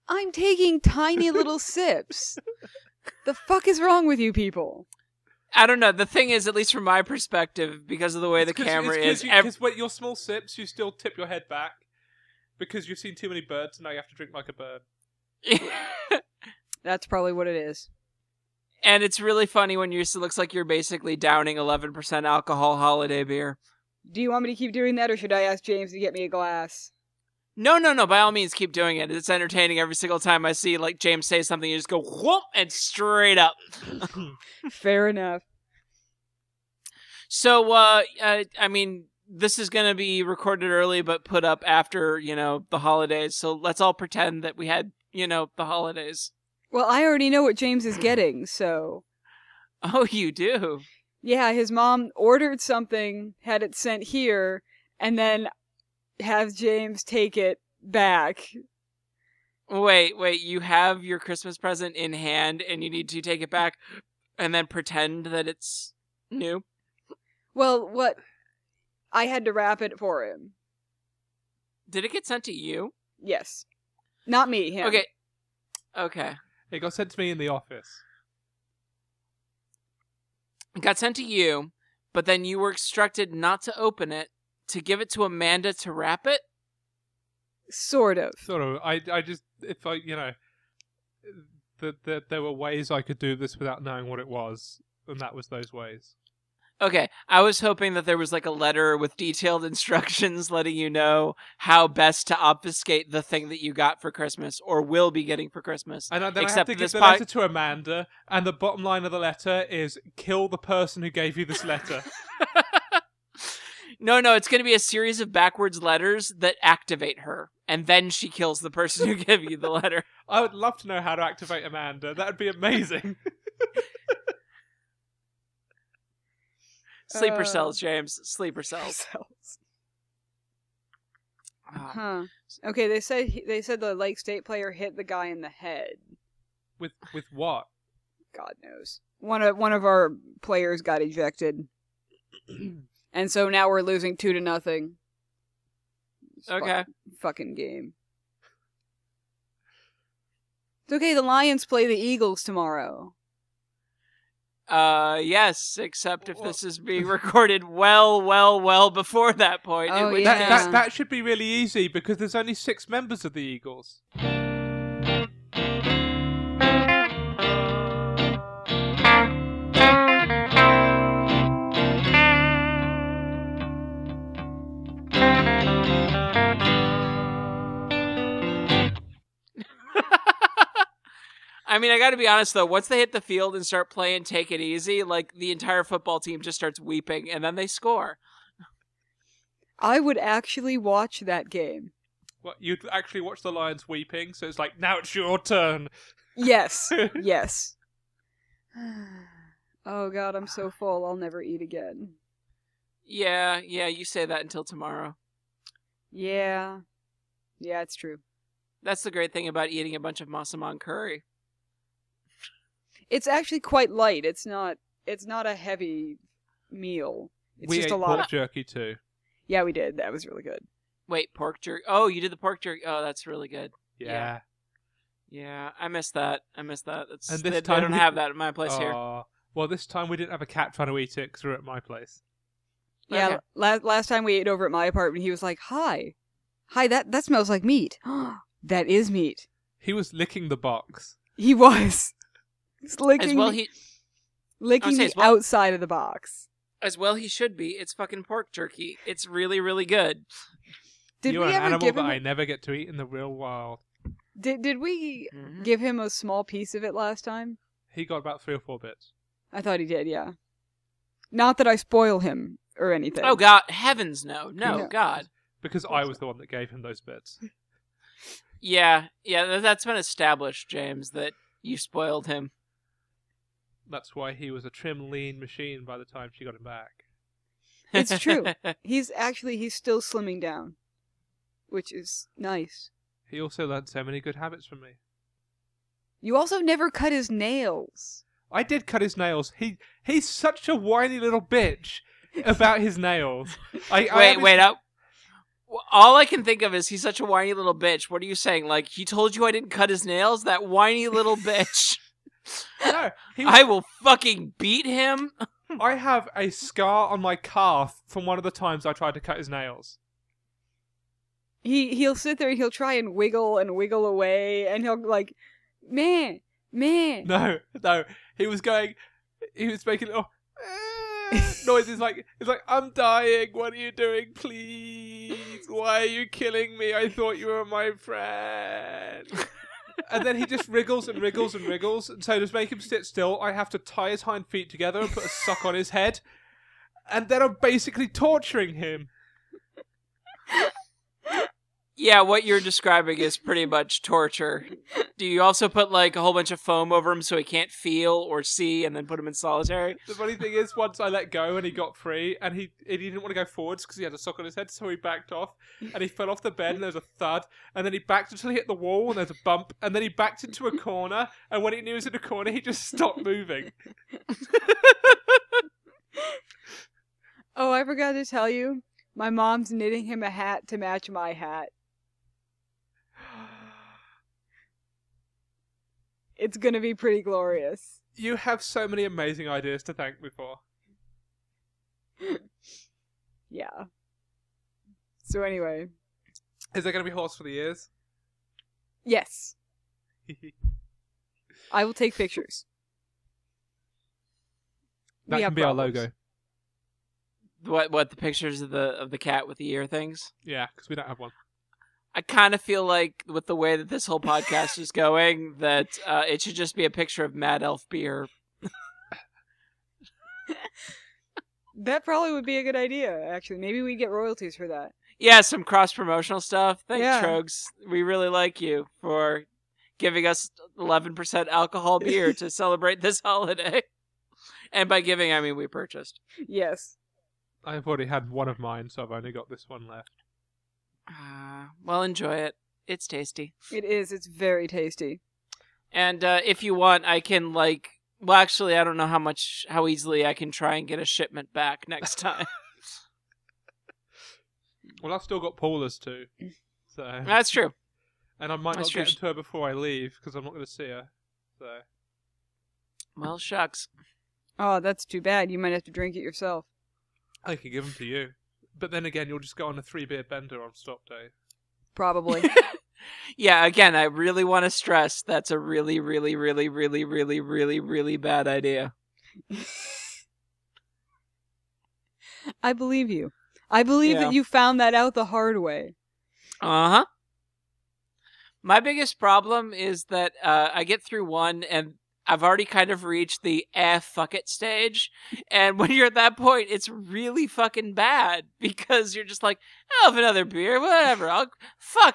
I'm taking tiny little sips. The fuck is wrong with you people? I don't know. The thing is, at least from my perspective, because of the way the camera is... Because when your small sips, you still tip your head back. Because you've seen too many birds, and now you have to drink like a bird. That's probably what it is. And it's really funny when it looks like you're basically downing 11% alcohol holiday beer. Do you want me to keep doing that, or should I ask James to get me a glass? No. By all means, keep doing it. It's entertaining every single time I see like James say something. You just go whoop and straight up. Fair enough. So, I mean, this is going to be recorded early, but put up after the holidays. So let's all pretend that we had the holidays. Well, I already know what James is getting, so... Oh, you do? Yeah, his mom ordered something, had it sent here, and then has James take it back. Wait, you have your Christmas present in hand, and you need to take it back, and then pretend that it's new? Well, what... I had to wrap it for him. Did it get sent to you? Yes. Not me, him. Okay. It got sent to me in the office. It got sent to you, but then you were instructed not to open it, to give it to Amanda to wrap it? Sort of. I just, if I, there were ways I could do this without knowing what it was, and that was those ways. Okay, I was hoping that there was like a letter with detailed instructions letting you know how best to obfuscate the thing that you got for Christmas or will be getting for Christmas. And then I have to give the letter to Amanda, and the bottom line of the letter is, kill the person who gave you this letter. No, it's going to be a series of backwards letters that activate her, and then she kills the person who gave you the letter. I would love to know how to activate Amanda. That would be amazing. Sleeper cells, James. Sleeper cells. Huh. Okay, they said the Lake State player hit the guy in the head. With what? God knows. One of our players got ejected. And so now we're losing 2-0. Okay. Fucking game. It's okay, the Lions play the Eagles tomorrow. Yes, except if this is being recorded well before that point. Oh, yeah. That should be really easy because there's only 6 members of the Eagles. I mean, I gotta be honest, though. Once they hit the field and start playing Take It Easy, like, the entire football team just starts weeping, and then they score. I would actually watch that game. What, you'd actually watch the Lions weeping, so it's like, now it's your turn. Yes. Yes. Oh, God, I'm so full. I'll never eat again. Yeah, you say that until tomorrow. Yeah. Yeah, it's true. That's the great thing about eating a bunch of massaman curry. It's actually quite light. It's not a heavy meal. It's we just ate a lot pork jerky too. Yeah, we did. That was really good. Wait, pork jerky? Oh, you did the pork jerky. Oh, that's really good. Yeah. Yeah, I missed that. And this time they don't have that at my place here. Well, this time we didn't have a cat trying to eat it because we were at my place. Yeah, Okay. last time we ate over at my apartment, he was like, Hi, that smells like meat. That is meat. He was licking the box. He was. He's licking, licking the outside of the box. As well he should be. It's fucking pork jerky. It's really, really good. You're an animal that I never get to eat in the real wild. Did we give him a small piece of it last time? He got about 3 or 4 bits. I thought he did, yeah. Not that I spoil him or anything. Oh, God. Heavens, no. No, God. Because I was the one that gave him those bits. Yeah, that's been established, James, that you spoiled him. That's why he was a trim, lean machine by the time she got him back. It's true. He's still slimming down, which is nice. He also learned so many good habits from me. You also never cut his nails. I did cut his nails. He's such a whiny little bitch about his nails. Well, all I can think of is he's such a whiny little bitch. What are you saying? Like, he told you I didn't cut his nails? That whiny little bitch. No, I will fucking beat him. I have a scar on my calf from one of the times I tried to cut his nails. He'll sit there and he'll try and wiggle away, and he'll like, man. No, he was making little noises like, it's like, I'm dying, what are you doing, please? Why are you killing me? I thought you were my friend. And then he just wriggles and wriggles and wriggles, and so to make him sit still, I have to tie his hind feet together and put a sock on his head, and then I'm basically torturing him. Yeah, what you're describing is pretty much torture. Do you also put like a whole bunch of foam over him so he can't feel or see, and then put him in solitary? The funny thing is, once I let go and he got free, and he didn't want to go forwards because he had a sock on his head, so he backed off, and he fell off the bed, and there was a thud, and then he backed until he hit the wall, and there's a bump, and then he backed into a corner, and when he knew he was in a corner, he just stopped moving. Oh, I forgot to tell you, my mom's knitting him a hat to match my hat. It's gonna be pretty glorious. You have so many amazing ideas to thank me for. Yeah. So anyway. Is there going to be horse for the ears? Yes. I will take pictures. That can be our logo. What the pictures of the cat with the ear things? Yeah, because we don't have one. I kind of feel like, with the way that this whole podcast is going, that it should just be a picture of Mad Elf beer. That probably would be a good idea, actually. Maybe we'd get royalties for that. Yeah, some cross-promotional stuff. Thanks, Yeah. Trogs. We really like you for giving us 11% alcohol beer to celebrate this holiday. And by giving, I mean we purchased. Yes. I've already had one of mine, so I've only got this one left. Well, enjoy it. It's tasty. It is. It's very tasty. And if you want, I can well, actually, I don't know how easily I can try and get a shipment back next time. Well, I've still got Paula's too. So That's true. And I might That's not true. get to her before I leave, because I'm not going to see her. So. Well, shucks. Oh, that's too bad. You might have to drink it yourself. I could give them to you. But then again, you'll just go on a 3-beer bender on stop day. Probably. Yeah, again, I really want to stress that's a really, really, really, really, really, really, really bad idea. I believe you. I believe that you found that out the hard way. Uh-huh. My biggest problem is that I get through one and I've already kind of reached the fuck it stage. And when you're at that point, it's really fucking bad because you're just like, I'll have another beer, whatever. I'll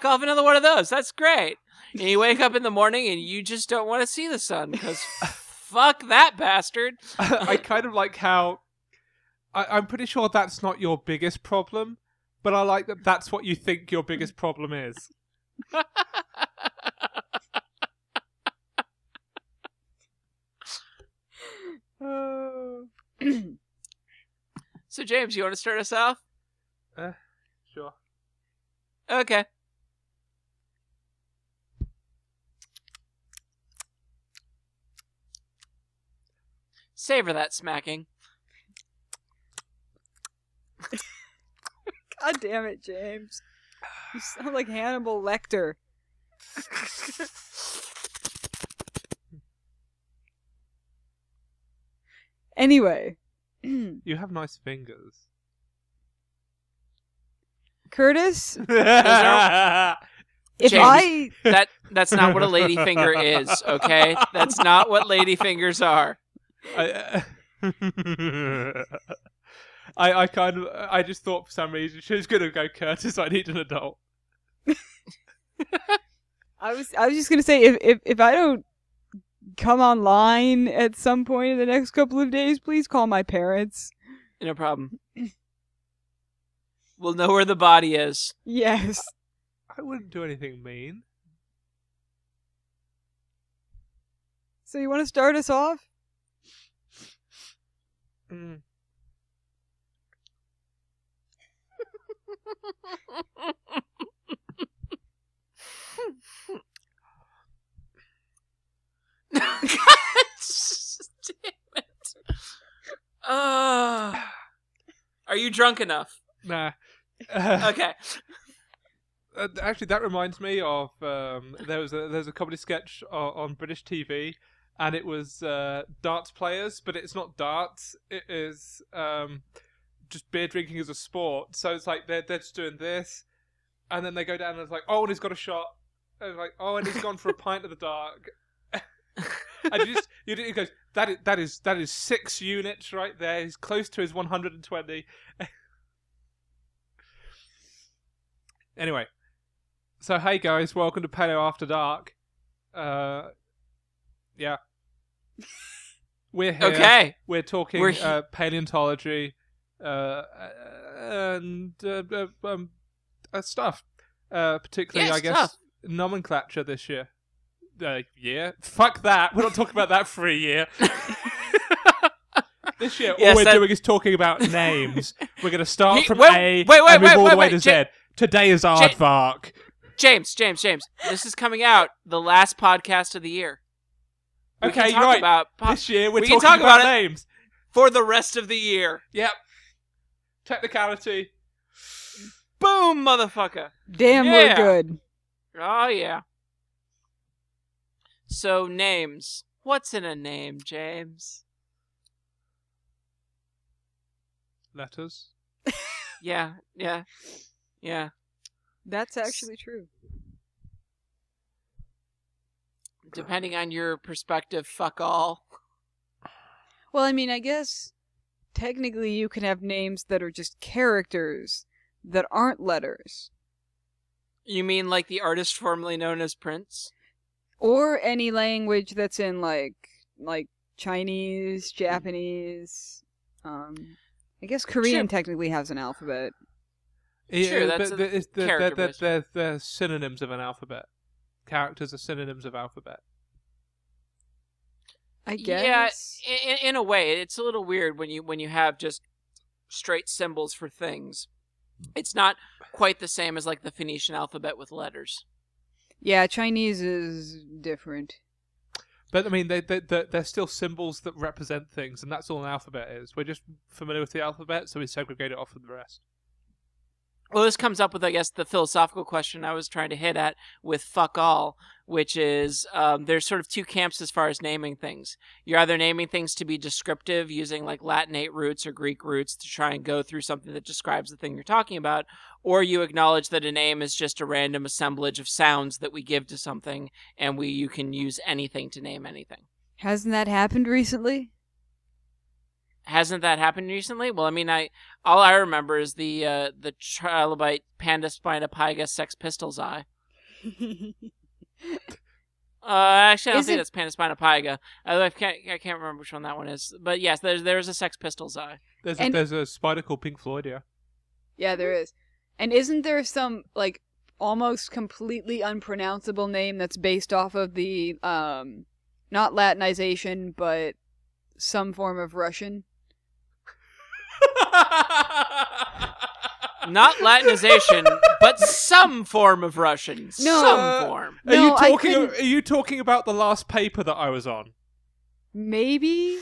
have another one of those. That's great. And you wake up in the morning and you just don't want to see the sun because fuck that bastard. I kind of like how I'm pretty sure that's not your biggest problem, but I like that that's what you think your biggest problem is. So, James, you want to start us off? Sure. Okay. Savor that smacking. God damn it, James. You sound like Hannibal Lecter. Anyway. You have nice fingers. Curtis? If James, that's not what a ladyfinger is, okay? That's not what ladyfingers are. I just thought for some reason she was gonna go, Curtis, I need an adult. I was just gonna say if I don't come online at some point in the next couple of days, please call my parents. No problem. We'll know where the body is. Yes. I wouldn't do anything mean. So you want to start us off? God damn it. Are you drunk enough? Nah. Okay. Actually, that reminds me of there's a comedy sketch on British TV, and it was darts players, but it's not darts. It is just beer drinking as a sport. So it's like they're just doing this, and then they go down and it's like, oh, and he's got a shot. And it's like, oh, and he's gone for a pint of the dark. And he goes, that is 6 units right there. He's close to his 120. Anyway, so hey guys, welcome to Palaeo After Dark. Yeah, we're here. Okay. We're talking paleontology and stuff. Particularly, I guess, stuff. Nomenclature this year. Yeah, fuck that. We're not talking about that for a year. This year, all we're doing is talking about names. We're going to start from A and move all the way to Z. Today is Aardvark. James. This is coming out the last podcast of the year. Okay, you're right. This year, we're talking about names. For the rest of the year. Yep. Technicality. Boom, motherfucker. Damn, we're good. Oh, yeah. So, names. What's in a name, James? Letters. Yeah. That's actually true. Depending on your perspective, fuck all. Well, I mean, I guess technically you can have names that are just characters that aren't letters. You mean like the artist formerly known as Prince? Or any language that's in like Chinese, Japanese. I guess Korean technically has an alphabet. Sure, that's they're synonyms of an alphabet. Characters are synonyms of alphabet. I guess. Yeah, in a way, it's a little weird when you have just straight symbols for things. It's not quite the same as like the Phoenician alphabet with letters. Yeah, Chinese is different. But I mean, they're still symbols that represent things, and that's all an alphabet is. We're just familiar with the alphabet, so we segregate it off from the rest. Well, this comes up with, I guess, the philosophical question I was trying to hit at with fuck all, which is there's sort of two camps as far as naming things. You're either naming things to be descriptive using like Latinate roots or Greek roots to try and go through something that describes the thing you're talking about, or you acknowledge that a name is just a random assemblage of sounds that we give to something, and you can use anything to name anything. Hasn't that happened recently? Hasn't that happened recently? Well, I mean, all I remember is the trilobite Pandaspina pyga Sex Pistols eye. Actually, I don't think that's Pandaspina pyga. I can't remember which one that one is. But yes, there's a Sex Pistols eye. There's a spider called Pink Floyd, yeah. Yeah, there is. And isn't there some like almost completely unpronounceable name that's based off of the not Latinization, but some form of Russian? Not Latinization, but some form of Russian. No. Some form. Are you talking about the last paper that I was on? Maybe.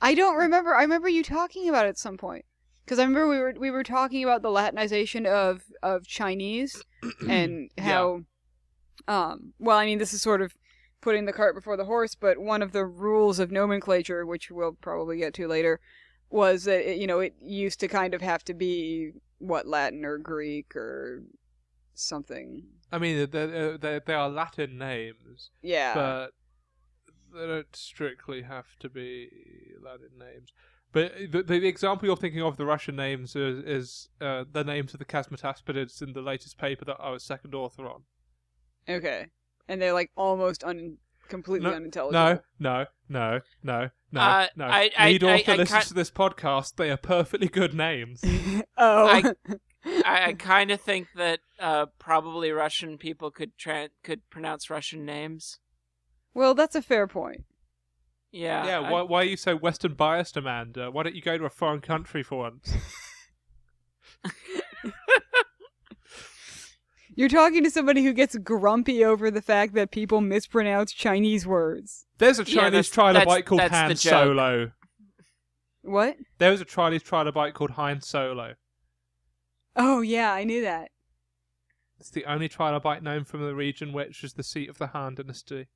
I don't remember. I remember you talking about it at some point. Because I remember we were talking about the Latinization of Chinese and how well, I mean, this is sort of putting the cart before the horse, but one of the rules of nomenclature, which we'll probably get to later, was that it used to kind of have to be Latin or Greek or something. I mean, they are Latin names. Yeah, but they don't strictly have to be Latin names. But the example you're thinking of, the Russian names, is the names of the Chasmataspidids in the latest paper that I was second author on. Okay. And they're like almost completely unintelligible. No. Lead author listens to this podcast. They are perfectly good names. Oh. I kind of think that probably Russian people could pronounce Russian names. Well, that's a fair point. Yeah. Yeah. Why are you so Western biased, Amanda? Why don't you go to a foreign country for once? You're talking to somebody who gets grumpy over the fact that people mispronounce Chinese words. There's a Chinese trilobite called that's Han the joke. Solo. What? There was a Chinese trilobite called Han Solo. Oh, yeah, I knew that. It's the only trilobite known from the region which is the seat of the Han dynasty.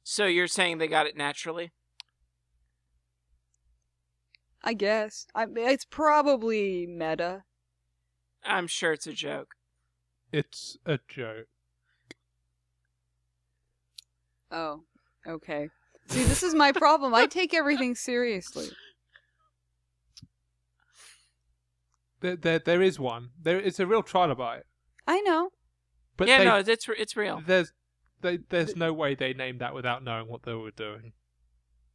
So you're saying they got it naturally? I guess. It's probably meta. I'm sure it's a joke. It's a joke. Oh, okay. See, this is my problem. I take everything seriously. There is one. It's a real trilobite. I know. But yeah, no, it's real. There's no way they named that without knowing what they were doing.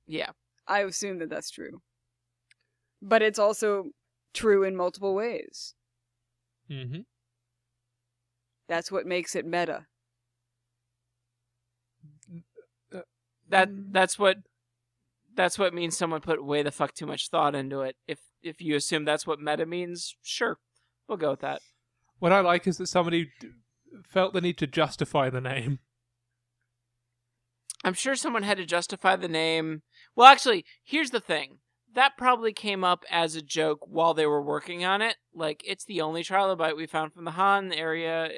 Yeah. I assume that that's true. But it's also true in multiple ways. Mm-hmm. That's what makes it meta. That's what means someone put way the fuck too much thought into it. If you assume that's what meta means, sure, we'll go with that. What I like is that somebody felt the need to justify the name. I'm sure someone had to justify the name. Well, actually, here's the thing. That probably came up as a joke while they were working on it. Like, it's the only trilobite we found from the Han area.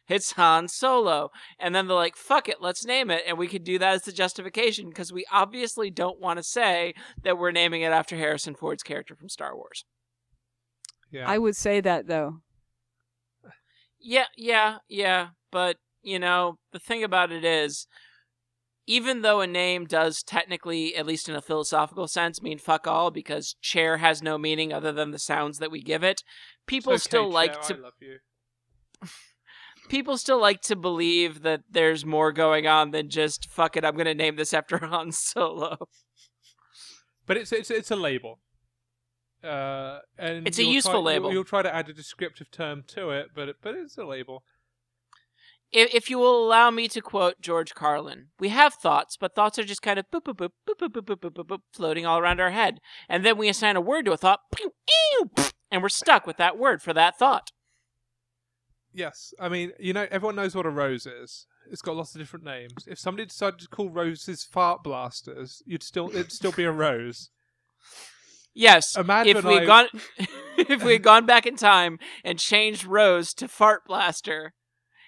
It's Han Solo. And then they're like, fuck it, let's name it. And we could do that as the justification because we obviously don't want to say that we're naming it after Harrison Ford's character from Star Wars. Yeah. I would say that, though. Yeah. But, the thing about it is, even though a name does technically, at least in a philosophical sense, mean fuck all because chair has no meaning other than the sounds that we give it, people still like to. I love you. People still like to believe that there's more going on than just fuck it. I'm going to name this after Han Solo. But it's a label. And it's a useful label. You'll try to add a descriptive term to it, but it's a label. If you will allow me to quote George Carlin, we have thoughts, but thoughts are just kind of boop, boop, boop, boop, boop, boop, boop, boop, boop, floating all around our head. And then we assign a word to a thought, and we're stuck with that word for that thought. Yes. I mean, everyone knows what a rose is. It's got lots of different names. If somebody decided to call roses fart blasters, it'd still be a rose. Yes, if we had gone back in time and changed rose to fart blaster,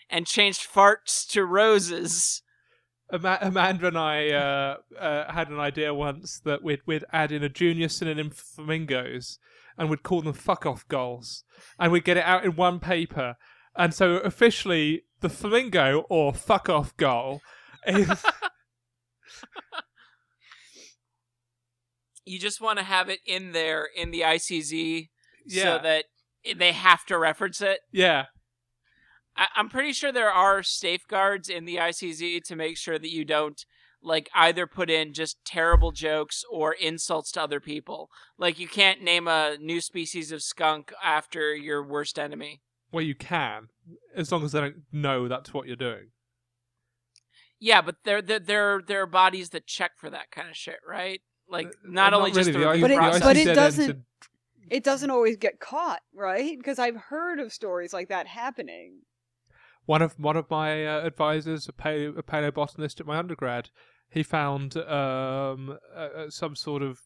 and changed farts to roses. Amanda and I had an idea once that we'd add in a junior synonym for flamingos, and we'd call them fuck-off gulls, and we'd get it out in one paper. And so officially, the flamingo, or fuck-off gull, is... You just want to have it in there in the ICZ Yeah. so that they have to reference it? Yeah. I'm pretty sure there are safeguards in the ICZ to make sure that you don't, either put in just terrible jokes or insults to other people. Like, you can't name a new species of skunk after your worst enemy. Well, you can, as long as they don't know that's what you're doing. Yeah, but there are bodies that check for that kind of shit, right? Like, not only really, just the the review process. but it doesn't. It doesn't always get caught, right? Because I've heard of stories like that happening. One of my advisors, a paleobotanist at my undergrad, he found some sort of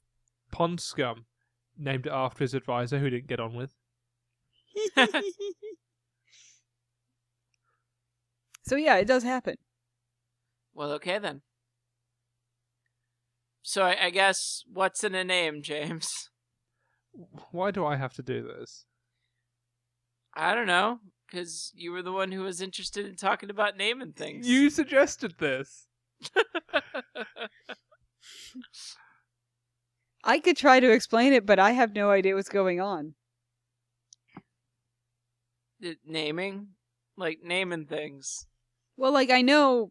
pond scum, named it after his advisor, who he didn't get on with. So yeah, it does happen. Well, okay then. So I guess, what's in a name, James? Why do I have to do this? I don't know, because you were the one who was interested in talking about naming things. You suggested this. I could try to explain it, but I have no idea what's going on. Naming? Like, naming things. Well, I know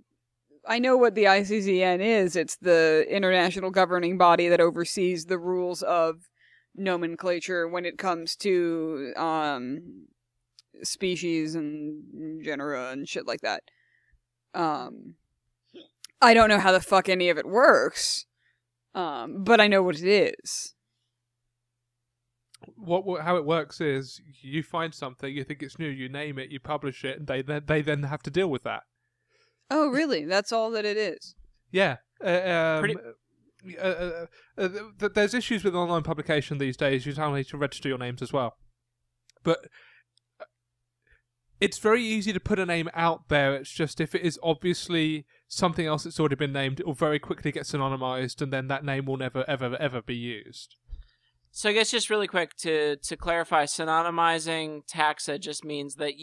what the ICZN is. It's the international governing body that oversees the rules of nomenclature when it comes to species and genera and shit like that. I don't know how the fuck any of it works, but I know what it is. how it works is you find something, you think it's new, you name it, you publish it, and they then have to deal with that. Oh, really? That's all that it is. Yeah. Pretty- There's issues with online publication these days. You need to register your names as well. But it's very easy to put a name out there. It's just if it is obviously something else that's already been named, it will very quickly get synonymized, and then that name will never, ever, ever be used. So I guess just really quick to clarify, synonymizing taxa just means that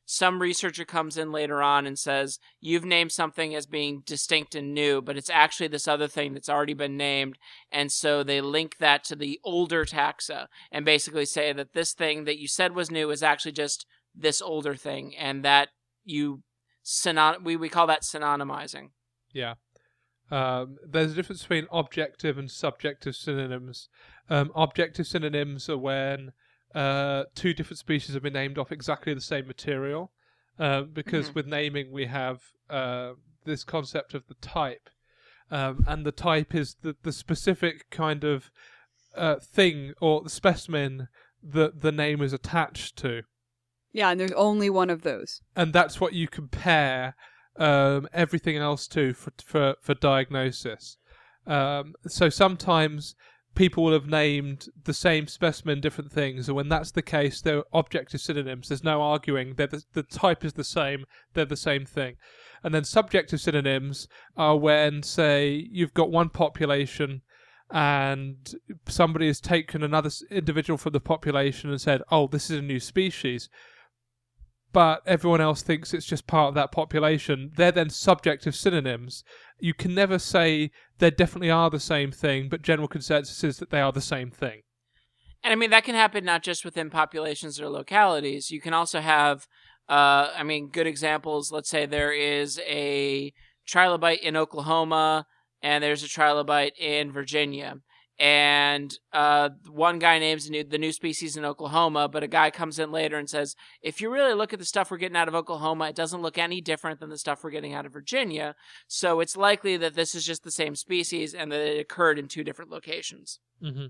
some researcher comes in later on and says, you've named something as being distinct and new, but it's actually this other thing that's already been named. And so they link that to the older taxa and basically say that this thing that you said was new is actually just this older thing. And that we call that synonymizing. Yeah. There's a difference between objective and subjective synonyms. Objective synonyms are when two different species have been named off exactly the same material, because with naming we have this concept of the type, and the type is the specific kind of thing or the specimen that the name is attached to. Yeah, and there's only one of those. And that's what you compare everything else to for diagnosis. So sometimes people will have named the same specimen different things, and when that's the case, they're objective synonyms. There's no arguing. The type is the same. They're the same thing. And then subjective synonyms are when, say, you've got one population and somebody has taken another individual from the population and said, oh, this is a new species, but everyone else thinks it's just part of that population. They're then subjective synonyms. You can never say they definitely are the same thing, but general consensus is that they are the same thing. And I mean, that can happen not just within populations or localities. You can also have, good examples. Let's say there is a trilobite in Oklahoma and there's a trilobite in Virginia. And one guy names the new species in Oklahoma, but a guy comes in later and says, if you really look at the stuff we're getting out of Oklahoma, it doesn't look any different than the stuff we're getting out of Virginia. So it's likely that this is just the same species and that it occurred in two different locations. Mm-hmm.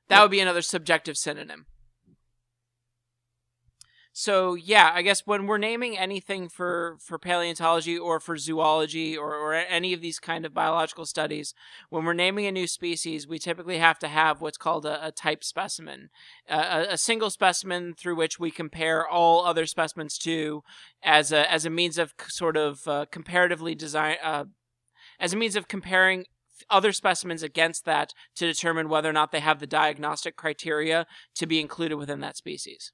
That would be another subjective synonym. So, yeah, I guess when we're naming anything for paleontology or for zoology or any of these kind of biological studies, when we're naming a new species, we typically have to have what's called a type specimen, a single specimen through which we compare all other specimens to as a means of sort of comparatively design, as a means of comparing other specimens against that to determine whether or not they have the diagnostic criteria to be included within that species.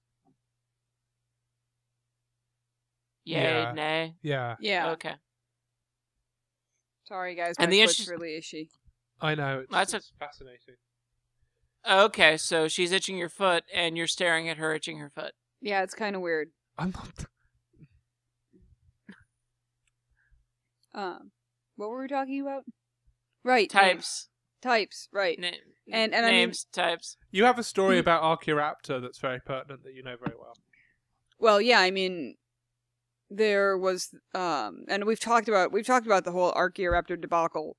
Yay, Yeah. nay? Yeah, Yeah. Okay. Sorry, guys. And My the foot's issue- really itchy. I know. That's It's fascinating. Okay, so she's itching your foot, and you're staring at her itching her foot. Yeah, it's kind of weird. I'm not. What were we talking about? Right. Types. Types, right. And I mean- names, types. You have a story about Archaeoraptor that's very pertinent that you know very well. Well, yeah, I mean, there was, and we've talked about the whole Archaeoraptor debacle,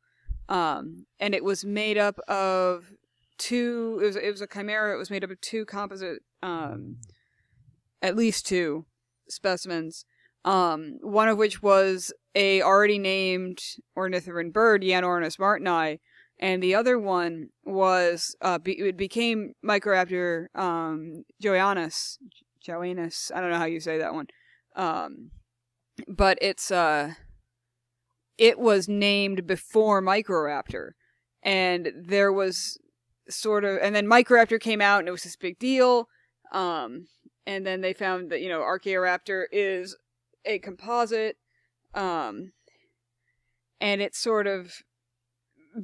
and it was made up of two. It was a chimera. It was made up of two composite, at least two specimens. One of which was a already named ornithoran bird, Yanornis martini, and the other one was it became Microraptor joannis. I don't know how you say that one. But it was named before Microraptor, and there was and then Microraptor came out, and it was this big deal. And then they found that Archaeoraptor is a composite, and it sort of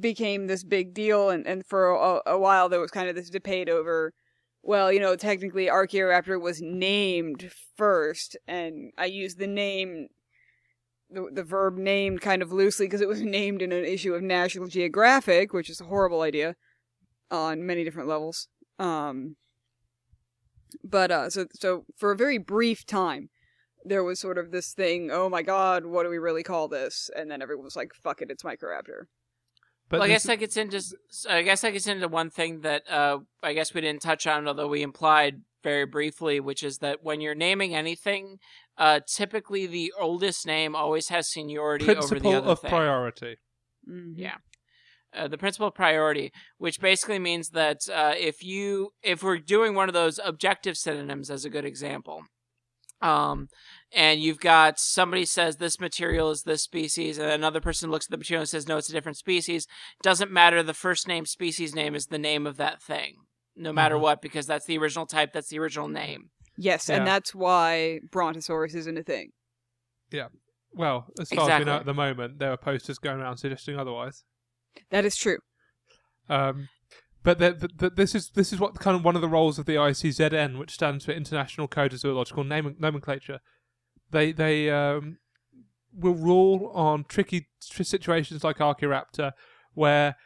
became this big deal, and for a while there was kind of this debate over, well, technically Archaeoraptor was named first, and I use the name, the verb named kind of loosely because it was named in an issue of National Geographic, which is a horrible idea on many different levels. But so for a very brief time, there was sort of this thing, oh my god, what do we really call this? And then everyone was like, fuck it, it's Microraptor. But Well, I guess that gets into one thing that I guess we didn't touch on, although we implied very briefly, which is that when you're naming anything, typically the oldest name always has seniority over the principle other of thing. priority. Mhm. Yeah. The principle of priority, which basically means that if we're doing one of those objective synonyms as a good example, and you've got somebody says this material is this species, and another person looks at the material and says no, it's a different species. Doesn't matter. The first name species name is the name of that thing, no matter what, because that's the original type. That's the original name. Yes, Yeah. and that's why Brontosaurus isn't a thing. Yeah. Well, as far as we know at the moment, there are posters going around suggesting otherwise. That is true. But this is what kind of one of the roles of the ICZN, which stands for International Code of Zoological Nomenclature. They will rule on tricky situations like Archaeoraptor, where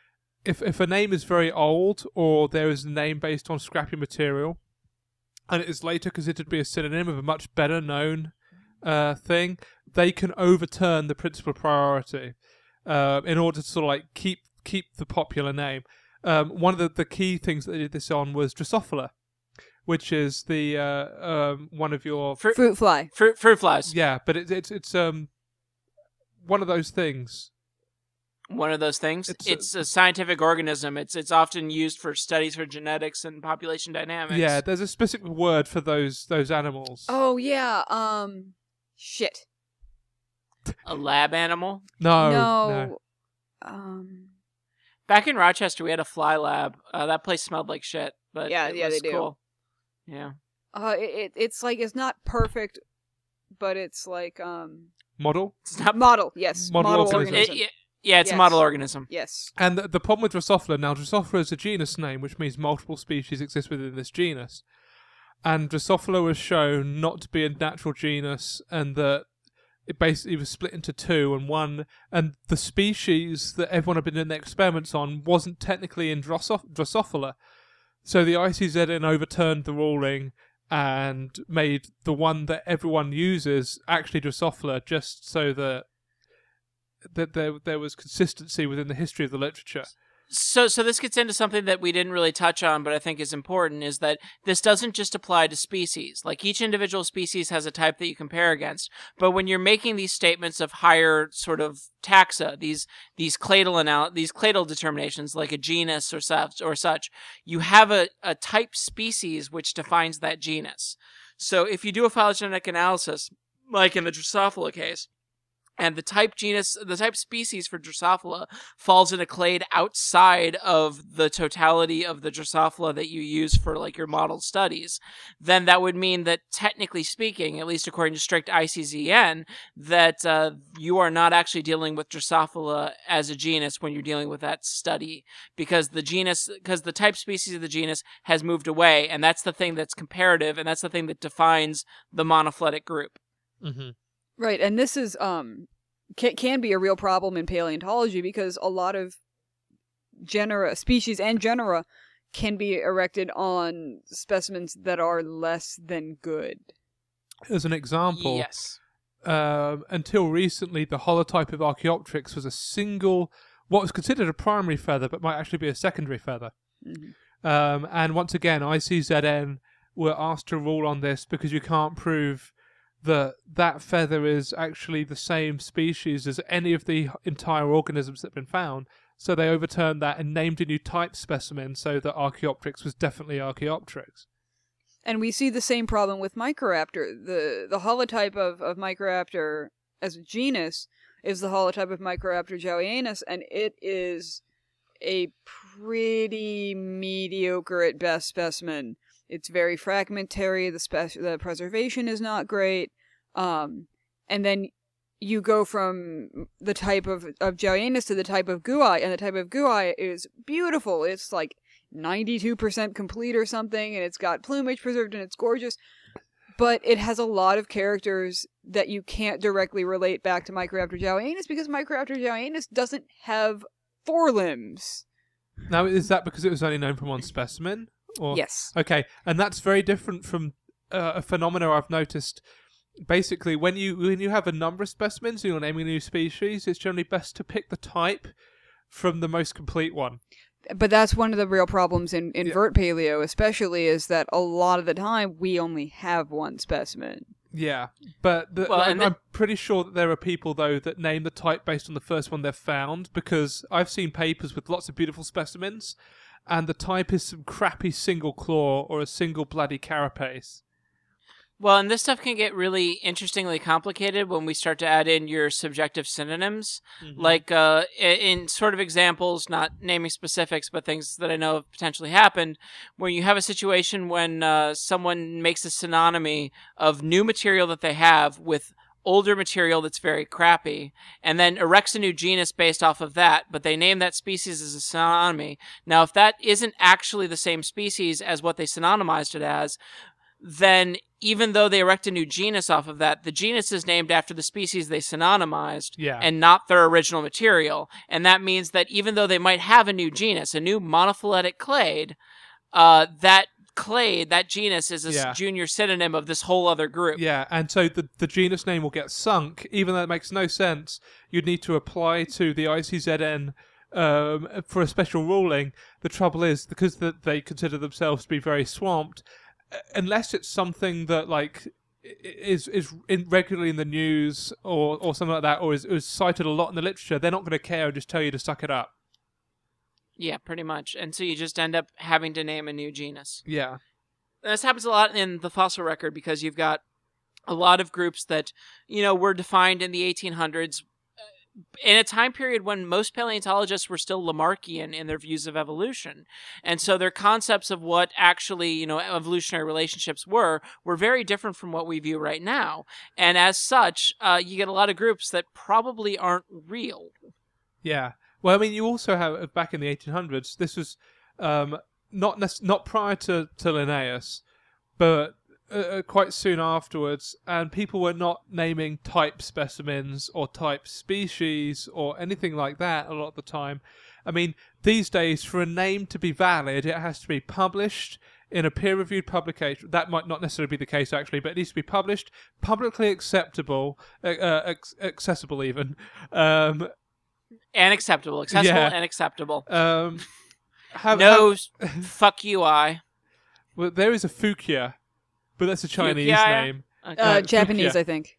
if a name is very old or there is a name based on scrappy material, and it is later considered to be a synonym of a much better known thing, they can overturn the principle of priority in order to sort of like keep the popular name. One of the key things that they did this on was Drosophila, which is the one of your Fruit fly. Fruit flies. yeah, but it's one of those things. One of those things. It's It's a scientific organism. It's often used for studies for genetics and population dynamics. Yeah, there's a specific word for those animals. Oh yeah. Shit. A lab animal. No. Back in Rochester, we had a fly lab. That place smelled like shit, but Yeah, it yeah, was they do. cool. Yeah. It's like it's not perfect, but it's like Model. It's not. model. Yes, Model model organism. organism. It's a Yes. model organism. Yes. And the problem with Drosophila, now Drosophila is a genus name, which means multiple species exist within this genus. And Drosophila was shown not to be a natural genus, and that it basically was split into two, and the species that everyone had been doing their experiments on wasn't technically in Drosophila. So the ICZN overturned the ruling and made the one that everyone uses actually Drosophila, just so that there was consistency within the history of the literature. So this gets into something that we didn't really touch on, but I think is important, is that this doesn't just apply to species. Like, each individual species has a type that you compare against. But when you're making these statements of higher sort of taxa, these cladal determinations, like a genus or such, you have a type species which defines that genus. So if you do a phylogenetic analysis, like in the Drosophila case, and the type species for Drosophila falls in a clade outside of the totality of the Drosophila that you use for like your model studies, then that would mean that, technically speaking, at least according to strict ICZN, that you are not actually dealing with Drosophila as a genus when you're dealing with that study, because the type species of the genus has moved away, and that's the thing that's comparative, and that's the thing that defines the monophyletic group. Mm-hmm. Right, and this is can be a real problem in paleontology, because a lot of species and genera can be erected on specimens that are less than good. As an example, Yes. Until recently, the holotype of Archaeopteryx was a single, what was considered a primary feather, but might actually be a secondary feather. Mm-hmm. And once again, ICZN were asked to rule on this because you can't prove that feather is actually the same species as any of the entire organisms that have been found. So they overturned that and named a new type specimen, so that Archaeopteryx was definitely Archaeopteryx. And we see the same problem with Microraptor. The holotype of Microraptor as a genus is the holotype of Microraptor jowianus, and it is a pretty mediocre at best specimen. It's very fragmentary. The preservation is not great. And then you go from the type of jowianus to the type of guai, and the type of guai is beautiful. It's like 92% complete or something, and it's got plumage preserved, and it's gorgeous. But it has a lot of characters that you can't directly relate back to Microraptor jowianus, because Microraptor jowianus doesn't have forelimbs. Now, is that because it was only known from one specimen? Or? Yes. Okay, and that's very different from a phenomena I've noticed. Basically, when you have a number of specimens and you're naming a new species, it's generally best to pick the type from the most complete one. But that's one of the real problems in vert paleo, especially, is that a lot of the time we only have one specimen. Yeah, but I'm pretty sure that there are people, though, that name the type based on the first one they've found, because I've seen papers with lots of beautiful specimens, and the type is some crappy single claw or a single bloody carapace. Well, and this stuff can get really interestingly complicated when we start to add in your subjective synonyms. Mm-hmm. Like, in sort of examples, not naming specifics, but things that I know have potentially happened, where you have a situation when someone makes a synonymy of new material that they have with older material that's very crappy, and then erects a new genus based off of that, but they name that species as a synonymy. Now, if that isn't actually the same species as what they synonymized it as, then even though they erect a new genus off of that, the genus is named after the species they synonymized and not their original material. And that means that even though they might have a new genus, a new monophyletic clade, that clade, that genus, is a junior synonym of this whole other group. Yeah, and so the genus name will get sunk, even though it makes no sense. You'd need to apply to the ICZN for a special ruling. The trouble is, because they consider themselves to be very swamped, unless it's something that like is regularly in the news or something like that, or is cited a lot in the literature, they're not going to care and just tell you to suck it up. Yeah, pretty much. And so you just end up having to name a new genus. Yeah. This happens a lot in the fossil record because you've got a lot of groups that, were defined in the 1800s in a time period when most paleontologists were still Lamarckian in their views of evolution. And so their concepts of what actually, evolutionary relationships were very different from what we view right now. And as such, you get a lot of groups that probably aren't real. Yeah. Well, I mean, you also have, back in the 1800s, this was not prior to Linnaeus, but quite soon afterwards, and people were not naming type specimens or type species or anything like that a lot of the time. I mean, these days, for a name to be valid, it has to be published in a peer-reviewed publication. That might not necessarily be the case, actually, but it needs to be published, publicly acceptable, accessible even. And acceptable. Accessible and acceptable. Fuck you, I. Well, there is a Fukia, but that's a Chinese name. Okay. Japanese, I think.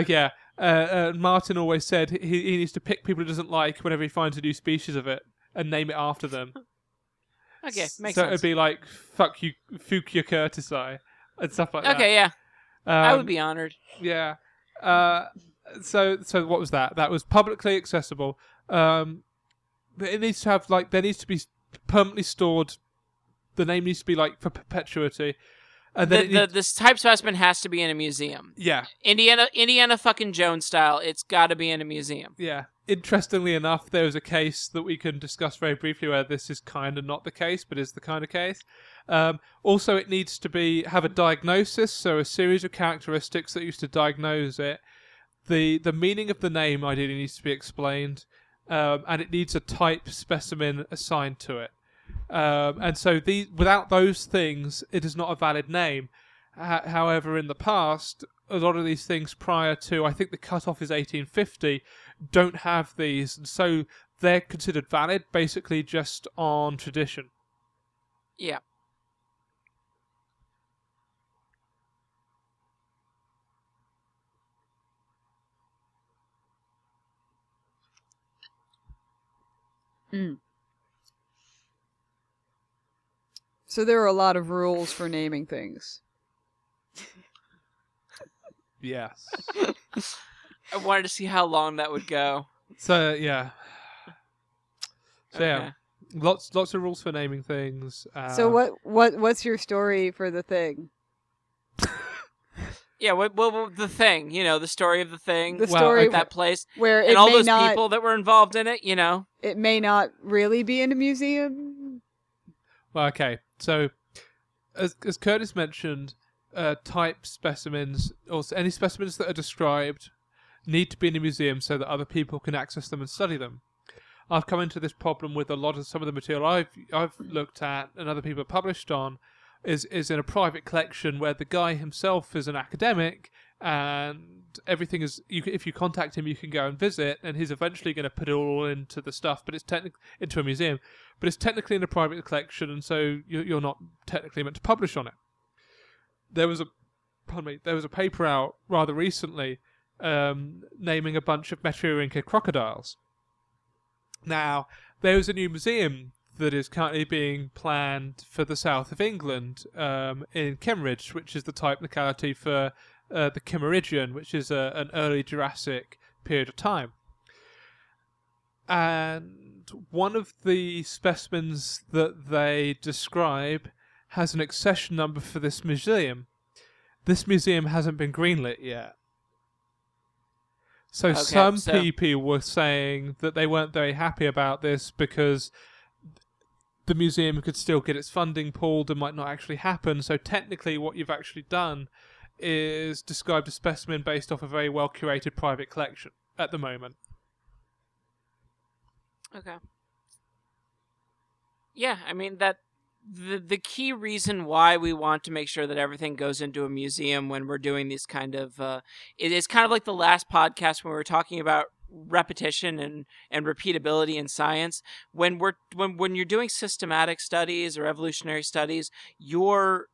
Yeah. Martin always said he needs to pick people he doesn't like whenever he finds a new species of it and name it after them. Okay, makes sense. So it'd be like, fuck you, Fukia curtisi, and stuff like that. Okay, yeah. I would be honored. Yeah. So what was that? That was publicly accessible. It needs to have, there needs to be permanently stored. The name needs to be, for perpetuity. And then this type specimen has to be in a museum. Yeah. Indiana fucking Jones style, it's got to be in a museum. Yeah. Interestingly enough, there was a case that we can discuss very briefly where this is kind of not the case, but is the kind of case. Also, it needs to have a diagnosis, so a series of characteristics that used to diagnose it. The meaning of the name ideally needs to be explained, and it needs a type specimen assigned to it. And so without those things, it is not a valid name. However, in the past, a lot of these things prior to, I think the cutoff is 1850, don't have these, and so they're considered valid basically just on tradition. Yeah. So there are a lot of rules for naming things. Yes. I wanted to see how long that would go. So yeah. So Okay. yeah, lots of rules for naming things. So what's your story for the thing? Yeah, well, the thing, the story of the thing, The story like that place, where it and all may those not, people that were involved in it, it may not really be in a museum. Well, okay. So, as Curtis mentioned, type specimens or any specimens that are described need to be in a museum so that other people can access them and study them. I've come into this problem with some of the material I've looked at and other people have published on is in a private collection where the guy himself is an academic and everything is. If you contact him, you can go and visit, and he's eventually going to put it all into the stuff, but it's into a museum, but it's technically in a private collection, and so you're not technically meant to publish on it. There was a paper out rather recently naming a bunch of Metriorhynchiid crocodiles. Now, there is a new museum that is currently being planned for the south of England, in Kimmeridge, which is the type locality for the Kimmeridgian, which is an early Jurassic period of time. And one of the specimens that they describe has an accession number for this museum. This museum hasn't been greenlit yet. So some people were saying that they weren't very happy about this because the museum could still get its funding pulled and might not actually happen. So technically what you've actually done is described a specimen based off a very well-curated private collection at the moment. Okay. Yeah, I mean, that the key reason why we want to make sure that everything goes into a museum when we're doing these kind of... it is kind of like the last podcast when we were talking about repetition and repeatability in science. When you're doing systematic studies or evolutionary studies, your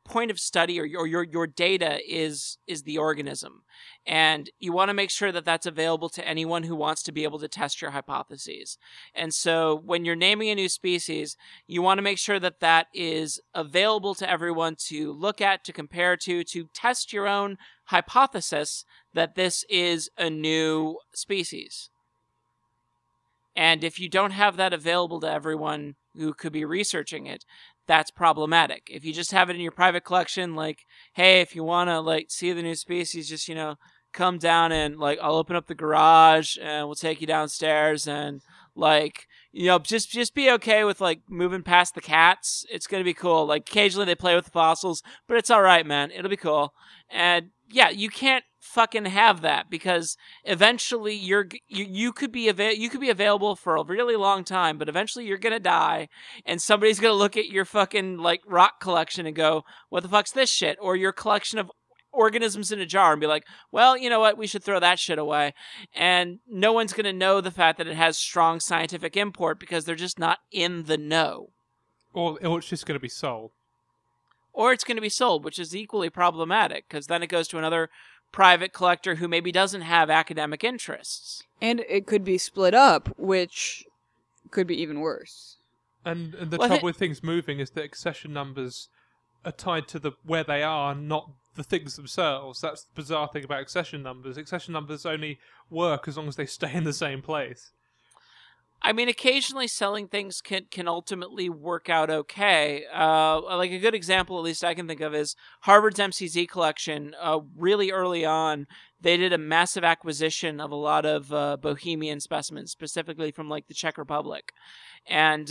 point of study or your data is the organism, and you want to make sure that that's available to anyone who wants to be able to test your hypotheses. And so when you're naming a new species, you want to make sure that that is available to everyone to look at, to compare to test your own hypothesis that this is a new species. And if you don't have that available to everyone who could be researching it, that's problematic. If you just have it in your private collection, like, hey, if you want to like see the new species, just, come down and like, I'll open up the garage and we'll take you downstairs and like, just be okay with like moving past the cats. It's going to be cool. Like occasionally they play with the fossils, but it's all right, man. It'll be cool. And yeah, you can't fucking have that because eventually you could be available for a really long time, but eventually you're gonna die, and somebody's gonna look at your fucking like rock collection and go, "What the fuck's this shit?" Or your collection of organisms in a jar and be like, "Well, you know what? We should throw that shit away." And no one's gonna know the fact that it has strong scientific import because they're just not in the know. Or it's just gonna be sold. Or it's going to be sold, which is equally problematic, because then it goes to another private collector who maybe doesn't have academic interests. And it could be split up, which could be even worse. And the trouble with things moving is that accession numbers are tied to where they are, not the things themselves. That's the bizarre thing about accession numbers. Accession numbers only work as long as they stay in the same place. I mean, occasionally selling things can ultimately work out okay. Like a good example, at least I can think of, is Harvard's MCZ collection. Really early on, they did a massive acquisition of a lot of Bohemian specimens, specifically from like the Czech Republic, and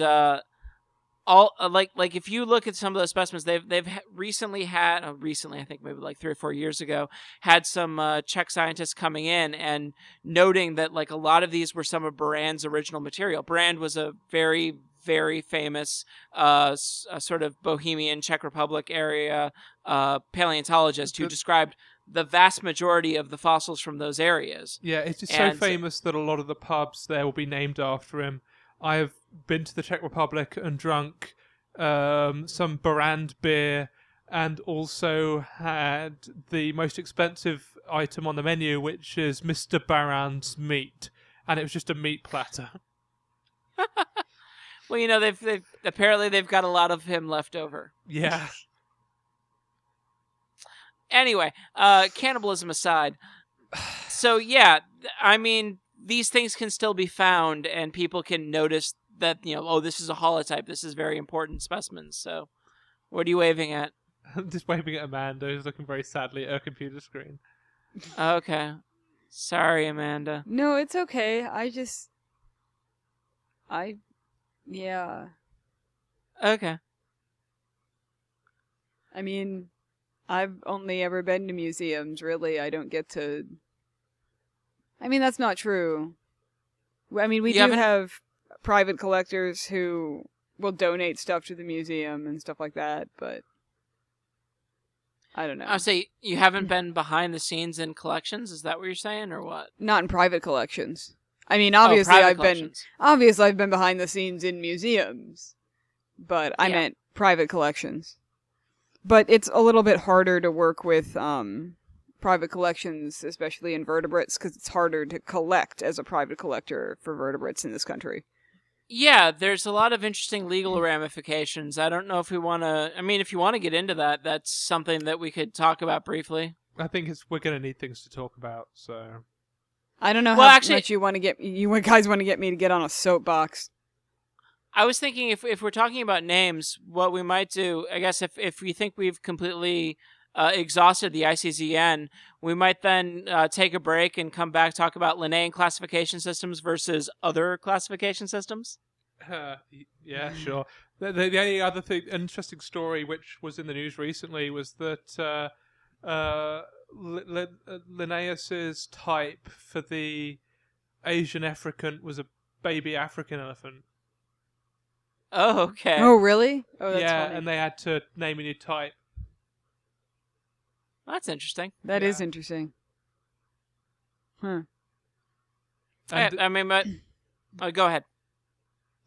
like if you look at some of those specimens, they've recently had I think maybe like 3 or 4 years ago, had some Czech scientists coming in and noting that like a lot of these were some of Brand's original material. Brand was a very, very famous sort of Bohemian Czech Republic area paleontologist who described the vast majority of the fossils from those areas. Yeah, it's just so famous that a lot of the pubs there will be named after him. I have been to the Czech Republic and drunk some Brand beer and also had the most expensive item on the menu, which is Mr. Baran's meat. And it was just a meat platter. Well, they've apparently they've got a lot of him left over. Yeah. Anyway, cannibalism aside. So, yeah, I mean, these things can still be found, and people can notice that, this is a holotype. This is very important specimens. So, what are you waving at? I'm just waving at Amanda, who's looking very sadly at her computer screen. Okay. Sorry, Amanda. No, it's okay. Yeah. Okay. I mean, I've only ever been to museums, really. I don't get to... I mean, that's not true. I mean, we do have private collectors who will donate stuff to the museum and stuff like that, but... I don't know. I'll say you haven't been behind the scenes in collections. Is that what you're saying, or what? Not in private collections. I mean, Private collections. I've been behind the scenes in museums, but I meant private collections. But it's a little bit harder to work with private collections, especially in vertebrates, because it's harder to collect as a private collector for vertebrates in this country. Yeah, there's a lot of interesting legal ramifications. I don't know if we want to... I mean, if you want to get into that, that's something that we could talk about briefly. I think we're going to need things to talk about, so... I don't know how much you guys want to get me to get on a soapbox. I was thinking if we're talking about names, what we might do, I guess if we think we've completely exhausted the ICZN, we might then take a break and come back, talk about Linnaean classification systems versus other classification systems. Yeah, sure. The only other interesting story which was in the news recently was that Linnaeus's type for the Asian African was a baby African elephant. Oh, okay. Oh, really? Oh, that's yeah, funny. and they had to name a new type. That's interesting. That is interesting. Huh. I mean, but go ahead.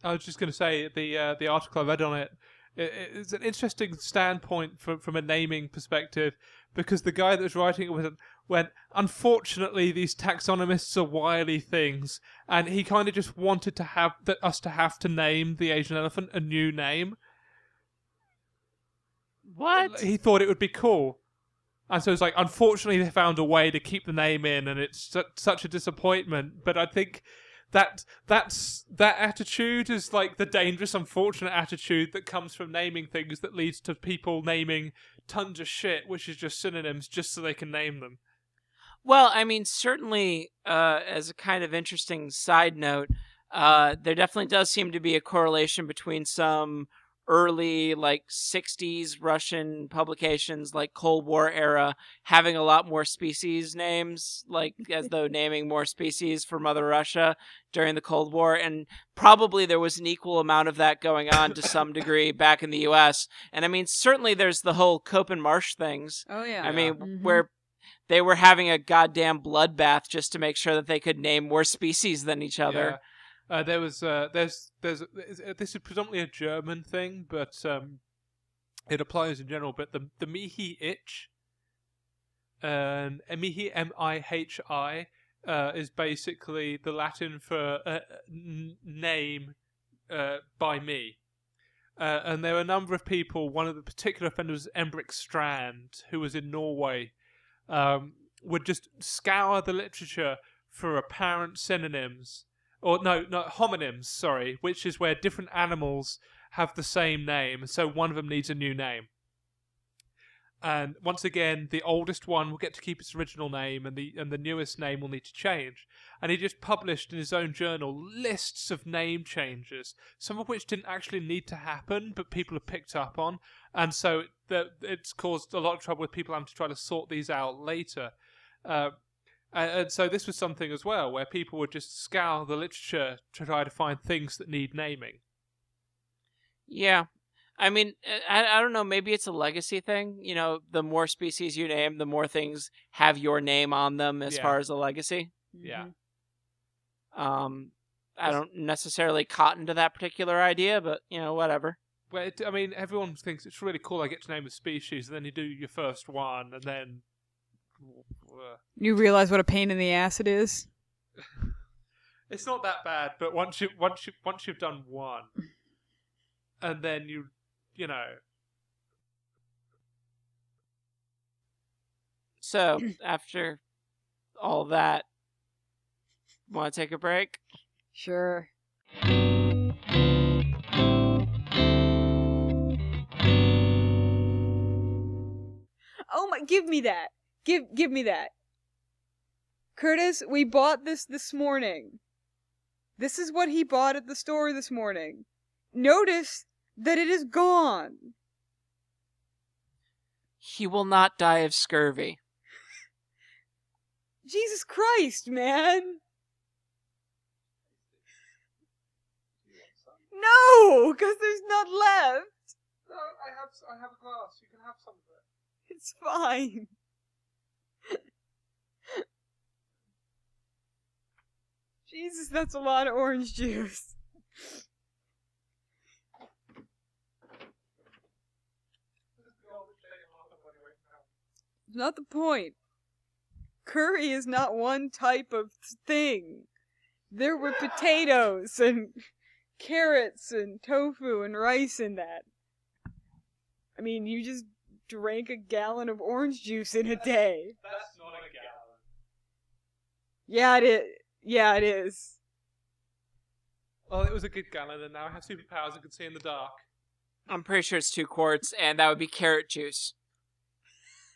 I was just going to say the article I read on it. It's an interesting standpoint from a naming perspective, because the guy that was writing it went, unfortunately, these taxonomists are wily things, and he kind of just wanted to have us to have to name the Asian elephant a new name. What? He thought it would be cool. And so it's like, unfortunately, they found a way to keep the name in, and it's such a disappointment. But I think that attitude is like the dangerous, unfortunate attitude that comes from naming things that leads to people naming tons of shit, which is just synonyms, just so they can name them. Well, I mean, certainly, as a kind of interesting side note, there definitely does seem to be a correlation between some early, 60s Russian publications, Cold War era, having a lot more species names, as though naming more species for Mother Russia during the Cold War, and probably there was an equal amount of that going on to some degree back in the U.S. And I mean, certainly there's the whole Cope and Marsh things. Oh, yeah. I mean, where they were having a goddamn bloodbath just to make sure that they could name more species than each other. Yeah. There's this is predominantly a German thing, but it applies in general. But the Mihi itch, Mihi M-I-H-I, is basically the Latin for name by me. And there were a number of people. One of the particular offenders was Embrik Strand, who was in Norway. Would just scour the literature for apparent synonyms. Or no, homonyms, sorry, which is where different animals have the same name, so one of them needs a new name. And once again, the oldest one will get to keep its original name, and the newest name will need to change. And he just published in his own journal lists of name changes, some of which didn't actually need to happen, but people have picked up on. And so it's caused a lot of trouble with people having to try to sort these out later. And so this was something as well, where people would just scour the literature to try to find things that need naming. Yeah. I mean, I don't know, maybe it's a legacy thing. You know, the more species you name, the more things have your name on them as far as a legacy. Yeah. I don't necessarily cotton to that particular idea, but, whatever. Well, I mean, everyone thinks it's really cool I get to name a species, and then you do your first one, and then... You realize what a pain in the ass it is? It's not that bad, but once you've done one, and then you know. So after all that, want to take a break? Sure. Oh my! Give me that. Give me that. Curtis, we bought this morning. This is what he bought at the store this morning. Notice that it is gone. He will not die of scurvy. Jesus Christ, man. No, because there's not left. No, I have a glass. You can have some of it. It's fine. Jesus, that's a lot of orange juice. Not the point. Curry is not one type of thing. There were potatoes and carrots and tofu and rice in that. I mean, you just drank a gallon of orange juice in a day. That's not a gallon. Yeah, it is. Yeah, it is. Well, it was a good gallon, and now I have superpowers and can see in the dark. I'm pretty sure it's 2 quarts, and that would be carrot juice.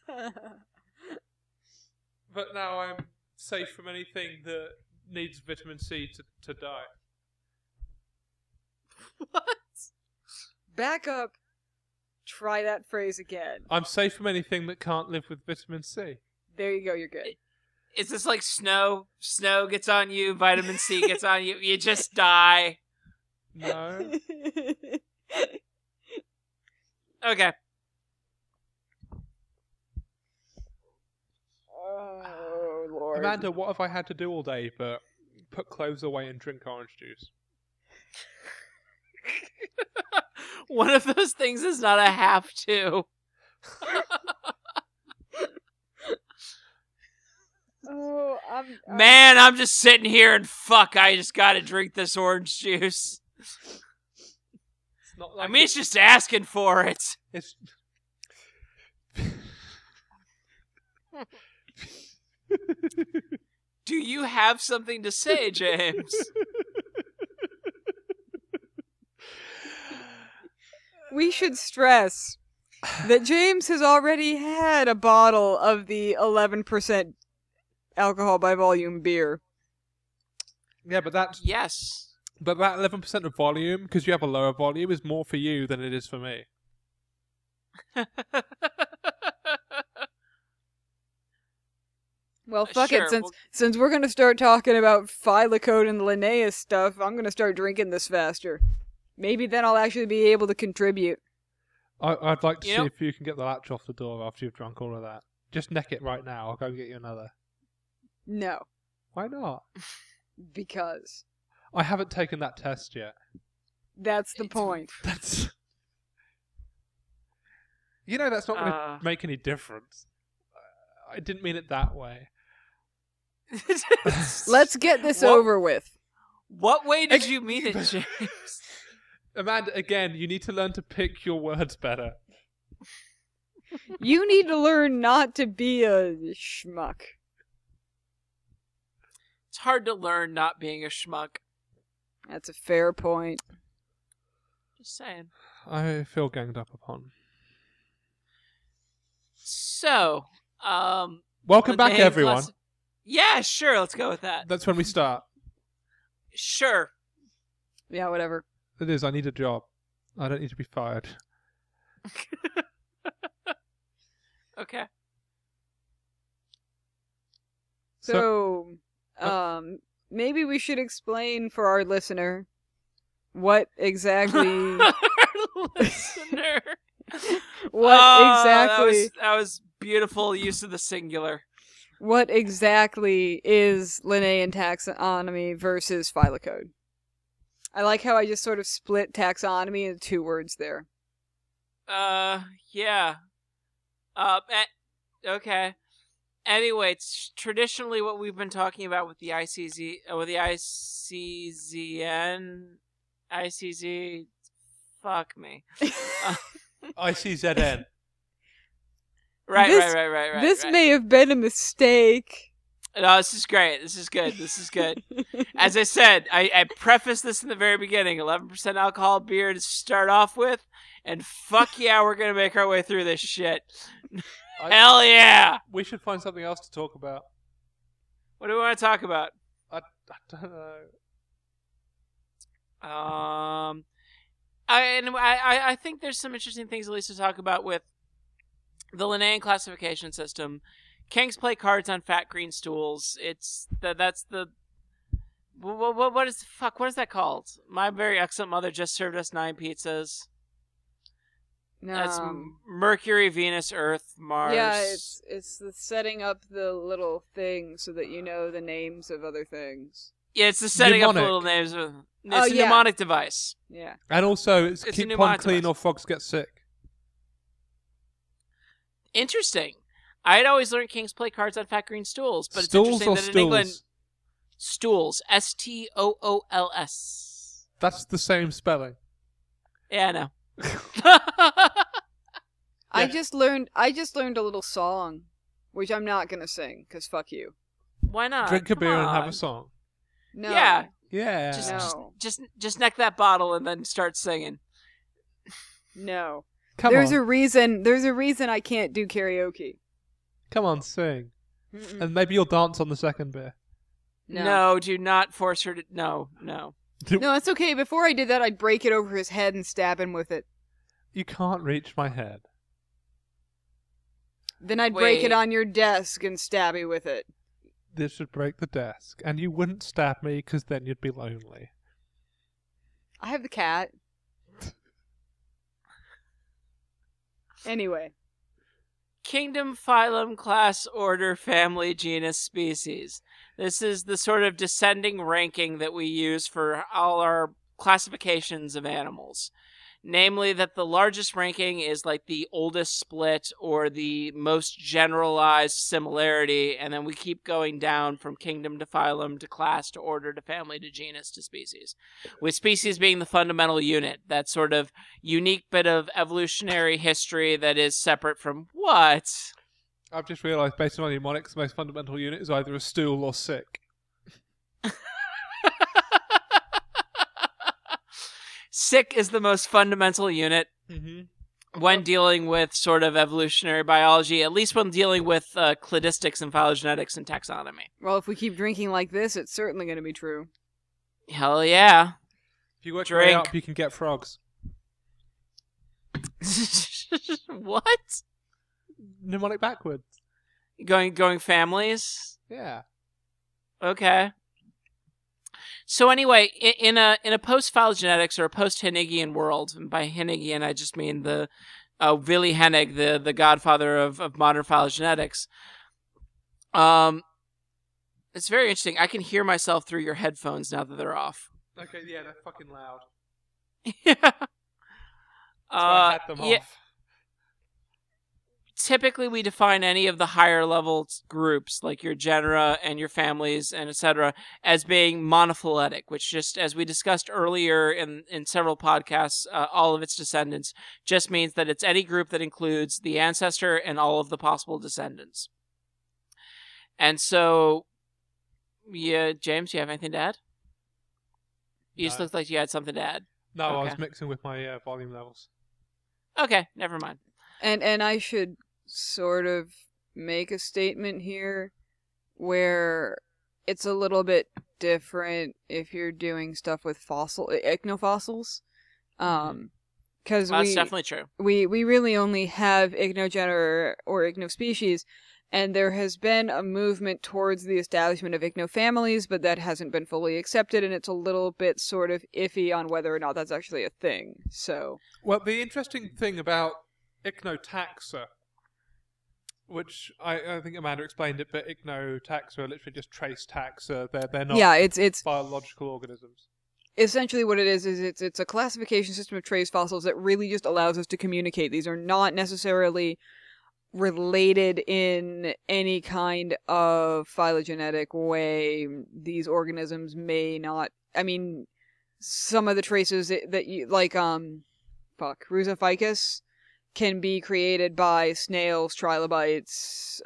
But now I'm safe from anything that needs vitamin C to die. What? Back up. Try that phrase again. I'm safe from anything that can't live with vitamin C. There you go, you're good. Is this like snow? Snow gets on you, vitamin C gets on you, you just die. No. Okay. Oh, Lord. Amanda, what have I had to do all day but put clothes away and drink orange juice? One of those things is not a have to. Oh, Man, I'm just sitting here and fuck, I just gotta drink this orange juice. It's not like I mean, it's just asking for it. It's... Do you have something to say, James? We should stress that James has already had a bottle of the 11% alcohol by volume beer. Yeah, but that's... Yes. But that 11% of volume, because you have a lower volume, is more for you than it is for me. Well, fuck Sure, it. Since we're going to start talking about Phyllocode and Linnaeus stuff, I'm going to start drinking this faster. Maybe then I'll actually be able to contribute. I'd like to see Yep. if you can get the latch off the door after you've drunk all of that. Just neck it right now. I'll go get you another. No, Why not? because I haven't taken that test yet. that's the It's- point. That's... You know that's not going to make any difference. I didn't mean it that way. Let's get this What- over with. What way did you mean it, James? Amanda, again, you need to learn to pick your words better. You need to learn not to be a schmuck. It's hard to learn not being a schmuck. That's a fair point. Just saying. I feel ganged up upon. So, Welcome back, Linnaean everyone. Yeah, sure, let's go with that. That's when we start. Sure. Yeah, whatever. It is. I need a job. I don't need to be fired. Okay. So, maybe we should explain for our listener what exactly Listener. what exactly That was beautiful use of the singular. what exactly is Linnaean taxonomy versus Phyllocode. I like how I just sort of split taxonomy into 2 words there. Yeah. Okay. Anyway, it's traditionally what we've been talking about with the ICZ. Fuck me. ICZN. Right. This may have been a mistake. No, this is great. This is good. As I said, I prefaced this in the very beginning. 11% alcohol beer to start off with, and fuck yeah, we're gonna make our way through this shit. Hell yeah! We should find something else to talk about. What do we want to talk about? I don't know. I think there's some interesting things at least to talk about with the Linnaean classification system. Kings play cards on fat green stools. That's the what is what is that called? My very excellent mother just served us 9 pizzas. No. That's Mercury, Venus, Earth, Mars. Yeah, it's the setting up the little thing so that you know the names of other things. Yeah, it's the setting up Mnemonic. little names. It's a yeah. mnemonic device. Yeah. And also, it's It's a keep new pond mod clean device. or frogs get sick. Interesting. I had always learned kings play cards on fat green stools, but Stools it's or interesting that in England, stools? stools, Stools. That's the same spelling. Yeah, I know. I just learned a little song, which I'm not gonna sing, cause fuck you. Why not? Drink a Come beer and have on. a song. No. Yeah. Yeah. No. Just neck that bottle and then start singing. No. Come There's on. a reason I can't do karaoke. Come on, sing. Mm-mm. And maybe you'll dance on the second beer. No, do not force her to. No. No, it's okay. Before I did that, I'd break it over his head and stab him with it. You can't reach my head. Then I'd break Wait. it on your desk and stab you with it. This would break the desk. And you wouldn't stab me, because then you'd be lonely. I have the cat. Anyway. Kingdom, phylum, class, order, family, genus, species. This is the sort of descending ranking that we use for all our classifications of animals. Namely, that the largest ranking is like the oldest split or the most generalized similarity, and then we keep going down from kingdom to phylum to class to order to family to genus to species. With species being the fundamental unit, that sort of unique bit of evolutionary history that is separate from what? I've just realised, based on mnemonics, the most fundamental unit is either a stool or sick. Sick is the most fundamental unit when dealing with sort of evolutionary biology, at least when dealing with cladistics and phylogenetics and taxonomy. Well, if we keep drinking like this, it's certainly going to be true. Hell yeah. If you work your way Drink. up, you can get frogs. What? Mnemonic backwards. Going families? Yeah. Okay. So anyway, in a post phylogenetics or a post Hennigian world, and by Hennigian I just mean the Willy Hennig, the godfather of modern phylogenetics. It's very interesting. I can hear myself through your headphones now that they're off. Okay, yeah, they're fucking loud. Yeah. That's why I had them off. Typically, we define any of the higher level groups, like your genera and your families and etc., as being monophyletic, which just, as we discussed earlier in several podcasts, all of its descendants, just means that it's any group that includes the ancestor and all of the possible descendants. And so, yeah, James, you have anything to add? You just No. looked like you had something to add. No, I was Okay. mixing with my volume levels. Okay, never mind. And I should sort of make a statement here where it's a little bit different if you're doing stuff with ichnofossils. Because That's definitely true. we really only have ichnogenera or ichnospecies, and there has been a movement towards the establishment of ichno-families, but that hasn't been fully accepted, and it's a little bit sort of iffy on whether or not that's actually a thing. So, Well, the interesting thing about ichnotaxa, which I think Amanda explained it, but ichnotaxa are literally just trace taxa. They're not yeah, it's biological organisms. essentially what it is it's a classification system of trace fossils that really just allows us to communicate. These are not necessarily related in any kind of phylogenetic way. These organisms may not. I mean, some of the traces that you like, Rusophycus can be created by snails, trilobites,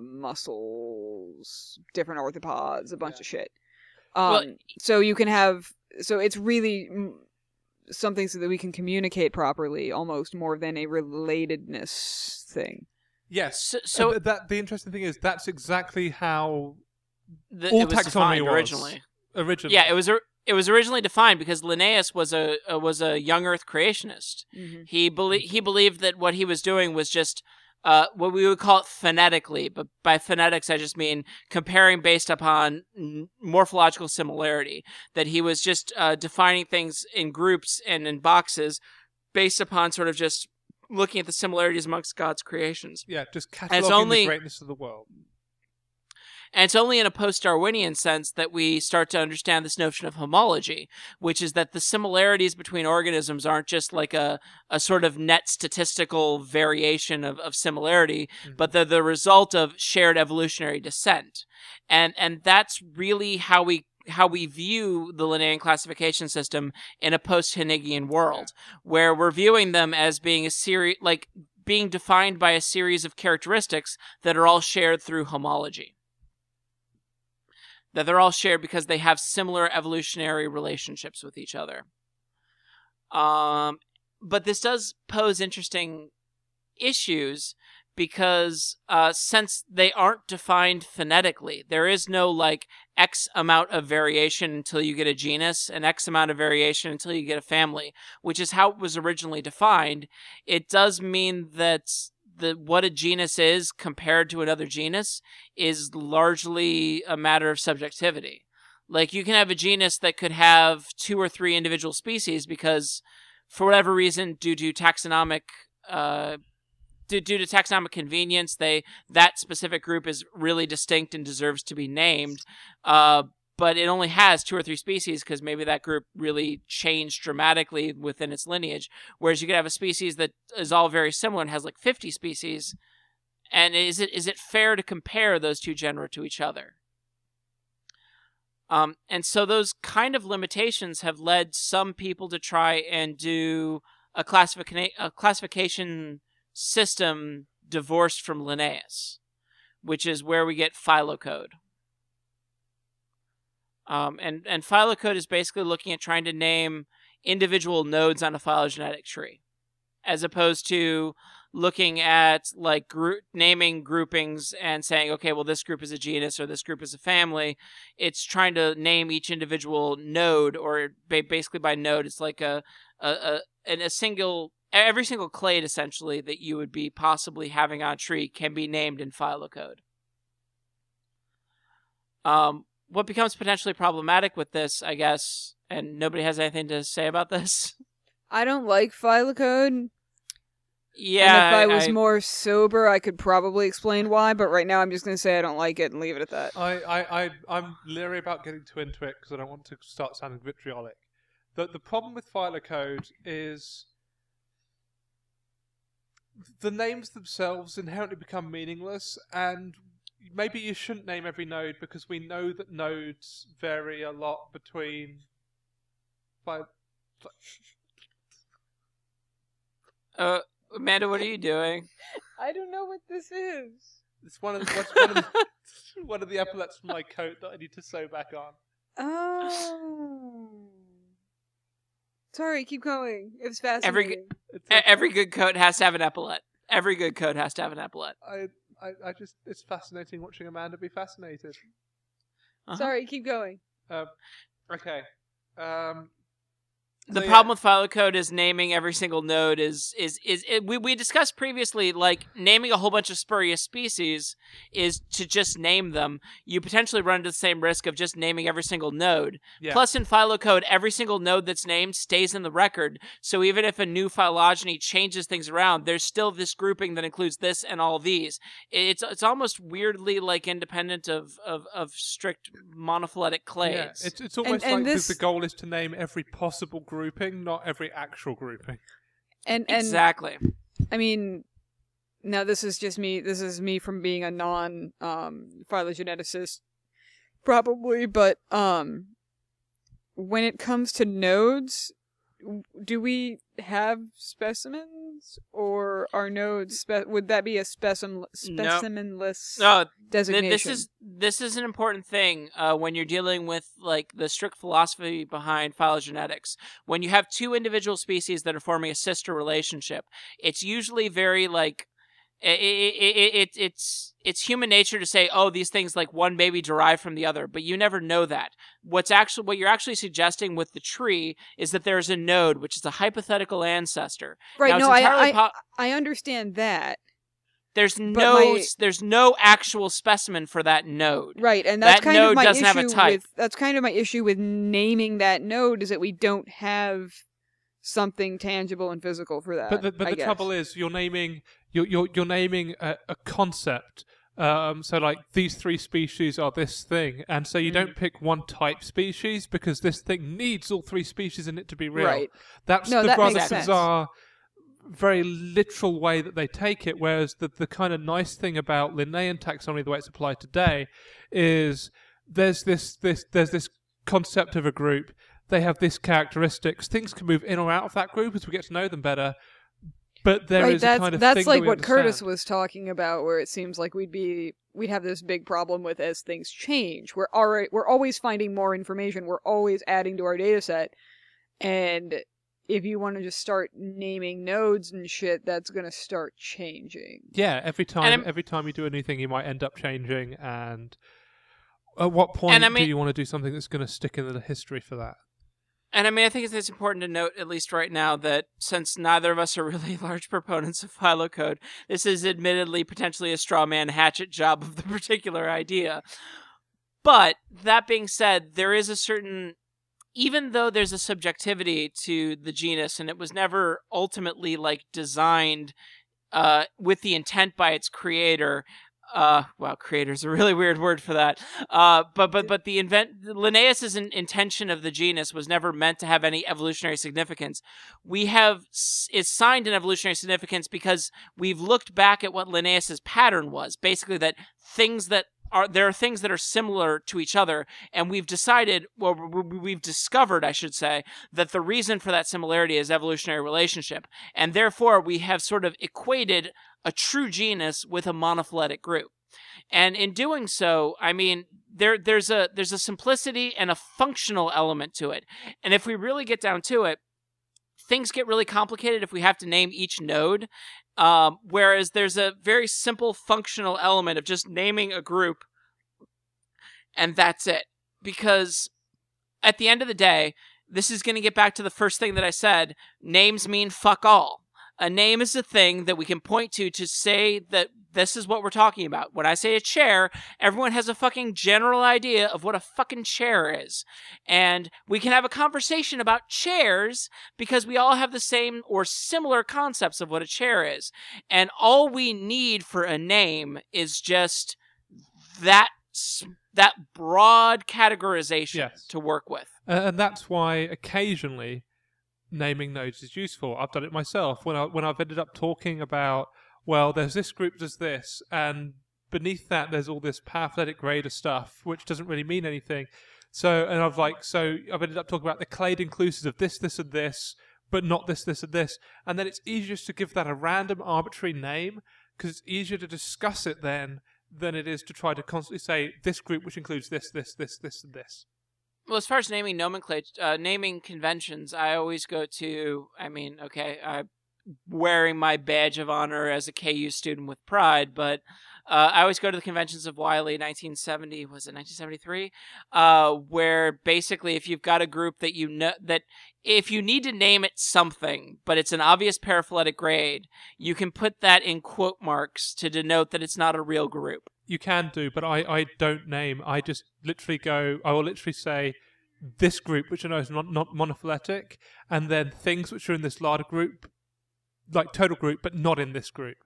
mussels, different arthropods, a bunch of shit. So you can have. So it's really something so that we can communicate properly, almost more than a relatedness thing. Yes. So the interesting thing is that's exactly how all it was taxonomy defined was originally. Originally. Yeah, it was originally defined because Linnaeus was a young Earth creationist. Mm-hmm. He believed that what he was doing was just what we would call it phonetically, but by phonetics I just mean comparing based upon morphological similarity. That he was just defining things in groups and in boxes based upon sort of just looking at the similarities amongst God's creations. Yeah, just cataloging the greatness of the world. And it's only in a post-Darwinian sense that we start to understand this notion of homology, which is that the similarities between organisms aren't just like a sort of net statistical variation of similarity, but they're the result of shared evolutionary descent. And that's really how we view the Linnaean classification system in a post-Hegelian world, where we're viewing them as being being defined by a series of characteristics that are all shared through homology. That they're all shared because they have similar evolutionary relationships with each other. But this does pose interesting issues because since they aren't defined phonetically, there is no like X amount of variation until you get a genus and X amount of variation until you get a family, which is how it was originally defined. It does mean that what a genus is compared to another genus is largely a matter of subjectivity. Like, you can have a genus that could have 2 or 3 individual species because, for whatever reason, due to taxonomic convenience, that specific group is really distinct and deserves to be named. But it only has 2 or 3 species because maybe that group really changed dramatically within its lineage. Whereas you could have a species that is all very similar and has like 50 species. And is it fair to compare those 2 genera to each other? And so those kind of limitations have led some people to try and do a classification system divorced from Linnaeus, which is where we get phylocode. And phylocode is basically looking at trying to name individual nodes on a phylogenetic tree, as opposed to looking at like naming groupings and saying, okay, well, this group is a genus or this group is a family. It's trying to name each individual node, or basically by node, it's like every single clade essentially that you would be possibly having on a tree can be named in phylocode. What becomes potentially problematic with this, I guess, and nobody has anything to say about this? I don't like phylocode. Yeah. And if I was more sober, I could probably explain why, but right now I'm just going to say I don't like it and leave it at that. I'm leery about getting too into it because I don't want to start sounding vitriolic. The problem with phylocode is the names themselves inherently become meaningless, and maybe you shouldn't name every node because we know that nodes vary a lot between. Amanda, what are you doing? I don't know what this is. It's one of the epaulets from my coat that I need to sew back on. Oh. Sorry, keep going. It was fascinating. Every good coat has to have an epaulet. Every good coat has to have an epaulet. I just, it's fascinating watching Amanda be fascinated. Sorry, keep going. Okay. The problem with phylocode is naming every single node we discussed previously, like naming a whole bunch of spurious species is to just name them. You potentially run into the same risk of just naming every single node. Yeah. Plus in phylocode, every single node that's named stays in the record. So even if a new phylogeny changes things around, there's still this grouping that includes this and all these. It's almost weirdly like independent of strict monophyletic clades. Yeah, it's almost like the goal is to name every possible grouping, not every actual grouping. And exactly. I mean, now this is just me. This is me from being a non phylogeneticist, probably. But when it comes to nodes, do we have specimens, or are nodes? Would that be a specimenless designation? This is an important thing when you're dealing with like the strict philosophy behind phylogenetics. When you have 2 individual species that are forming a sister relationship, it's usually very like it's human nature to say, oh, these things like one maybe derive from the other, but you never know that. What you're actually suggesting with the tree is that there's a node, which is a hypothetical ancestor. Right? Now, I understand that. There's no actual specimen for that node. Right, and that's kind of my issue with my issue with naming that node is that we don't have something tangible and physical for that. But the trouble is, you're naming a concept. So like these 3 species are this thing, and so you don't pick one type species because this thing needs all 3 species in it to be real. Right. That's No, the that rather makes sense. bizarre, very literal way that they take it. Whereas the kind of nice thing about Linnaean taxonomy, the way it's applied today, is there's this concept of a group. They have these characteristics. Things can move in or out of that group as we get to know them better. But there is a kind of that's thing like that we what Curtis understand. was talking about, where it seems like we'd have this big problem with as things change. We're always finding more information. We're always adding to our data set, and if you want to just start naming nodes and shit, that's gonna start changing. Yeah, every time you do a new thing, you might end up changing. And at what point do you want to do something that's going to stick in the history for that? And I mean, I think it's important to note, at least right now, that since neither of us are really large proponents of phylocode, this is admittedly potentially a straw man hatchet job of the particular idea. But that being said, there is a certain, even though there's a subjectivity to the genus, and it was never ultimately like designed with the intent by its creator. Well, creator's a really weird word for that. But Linnaeus's intention of the genus was never meant to have any evolutionary significance. It's assigned an evolutionary significance because we've looked back at what Linnaeus's pattern was. Basically, that there are things that are similar to each other, and we've discovered, I should say, that the reason for that similarity is evolutionary relationship, and therefore we have sort of equated a true genus with a monophyletic group. And in doing so, I mean, there's a simplicity and a functional element to it. And if we really get down to it, things get really complicated if we have to name each node. Whereas there's a very simple functional element of just naming a group, and that's it. Because at the end of the day, this is going to get back to the first thing that I said. Names mean fuck all. A name is a thing that we can point to say that this is what we're talking about. When I say a chair, everyone has a fucking general idea of what a fucking chair is. And we can have a conversation about chairs because we all have the same or similar concepts of what a chair is. And all we need for a name is just that broad categorization to work with. And that's why occasionally naming nodes is useful. I've done it myself when I've ended up talking about, well, there's this group does this, and beneath that there's all this paraphyletic grade of stuff which doesn't really mean anything. So I've ended up talking about the clade inclusives of this, this, and this, but not this, this, and this. And then it's easier to give that a random arbitrary name because it's easier to discuss it then than it is to try to constantly say this group which includes this, this, this, this, and this. Well, as far as naming nomenclature, naming conventions, I always go to, I'm wearing my badge of honor as a KU student with pride, but I always go to the conventions of Wiley, 1970, was it 1973? Where basically if you've got a group that you know, that if you need to name it something, but it's an obvious paraphyletic grade, you can put that in quote marks to denote that it's not a real group. You can do, but I don't name. I just I will literally say this group, which I know is not monophyletic, and then things which are in this larger group, like total group, but not in this group.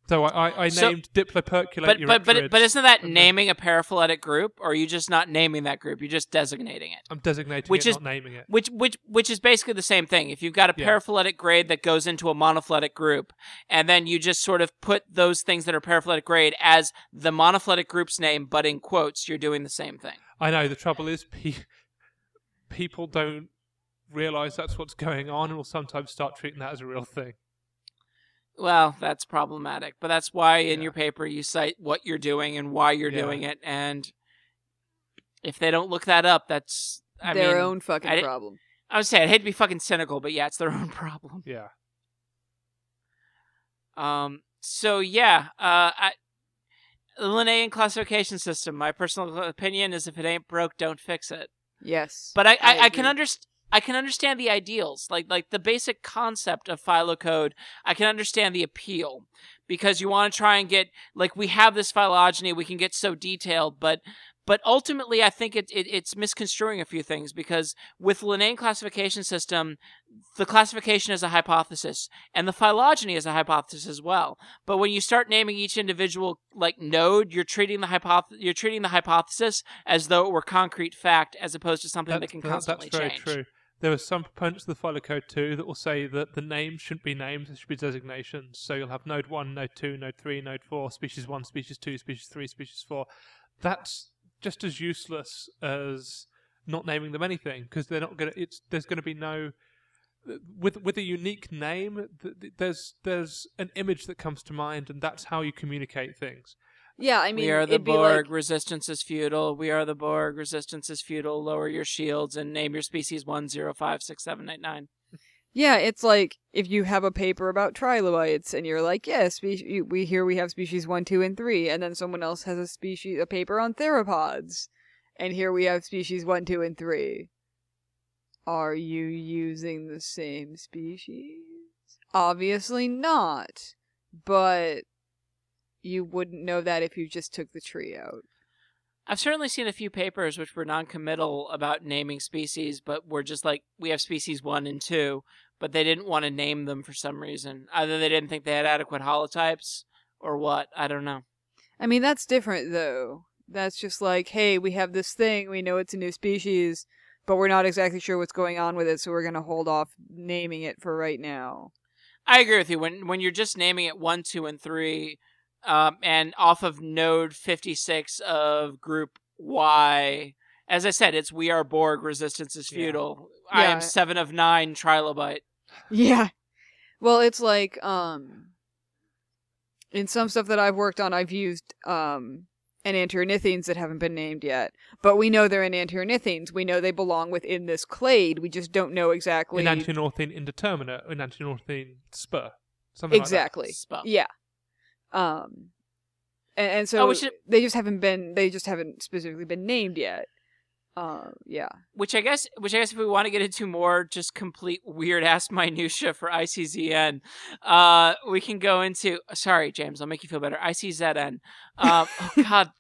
So I named Diploperculate. But isn't that naming a paraphyletic group, or are you just not naming that group? You're just designating it. I'm designating not naming it. Which is basically the same thing. If you've got a paraphyletic grade that goes into a monophyletic group, and then you just sort of put those things that are paraphyletic grade as the monophyletic group's name, but in quotes, you're doing the same thing. I know. The trouble is people don't realize that's what's going on and will sometimes start treating that as a real thing. Well, that's problematic, but that's why in your paper you cite what you're doing and why you're doing it, and if they don't look that up, that's their own fucking problem. I would say I'd hate to be fucking cynical, but yeah, it's their own problem. Yeah. The Linnaean classification system, my personal opinion is if it ain't broke, don't fix it. Yes. But I can understand. I can understand the ideals, like the basic concept of phylocode. I can understand the appeal because you want to try and get, like, we have this phylogeny, we can get so detailed, but But ultimately, I think it's misconstruing a few things, because with the Linnaean classification system, the classification is a hypothesis, and the phylogeny is a hypothesis as well. But when you start naming each individual node, you're treating the hypothesis as though it were concrete fact, as opposed to something that can constantly change. That's very true. There are some proponents of the phylo-code too that will say that the names shouldn't be names; they should be designations. So you'll have node 1, node 2, node 3, node 4, species 1, species 2, species 3, species 4. That's just as useless as not naming them anything, because they're not going to. There's going to be no with a unique name. There's an image that comes to mind, and that's how you communicate things. Yeah, I mean, we are the it'd be Borg. like, Resistance is futile. We are the Borg. Resistance is futile. Lower your shields and name your species 1056789. yeah, it's like if you have a paper about trilobites and you're like, yes, we have species 1, 2, and 3, and then someone else has a paper on theropods, and here we have species 1, 2, and 3. Are you using the same species? Obviously not, but you wouldn't know that if you just took the tree out. I've certainly seen a few papers which were non-committal about naming species, but were just like, we have species 1 and 2, but they didn't want to name them for some reason. Either they didn't think they had adequate holotypes, or what. I don't know. I mean, that's different, though. That's just like, hey, we have this thing, we know it's a new species, but we're not exactly sure what's going on with it, so we're going to hold off naming it for right now. I agree with you. When you're just naming it 1, 2, and 3... and off of node 56 of group Y, as I said, it's we are Borg, resistance is futile. Yeah. I am 7 of 9 trilobite. Yeah. Well, it's like, in some stuff that I've worked on, I've used, enantiornithines that haven't been named yet. But we know they're enantiornithines. We know they belong within this clade. We just don't know exactly. Enantiornithine indeterminate, enantiornithine spur. Something exactly. Like that. Spur. Yeah. And so they just haven't specifically been named yet. Yeah. Which I guess if we want to get into more just complete weird ass minutia for ICZN, we can go into, sorry, James, I'll make you feel better. ICZN. Oh God,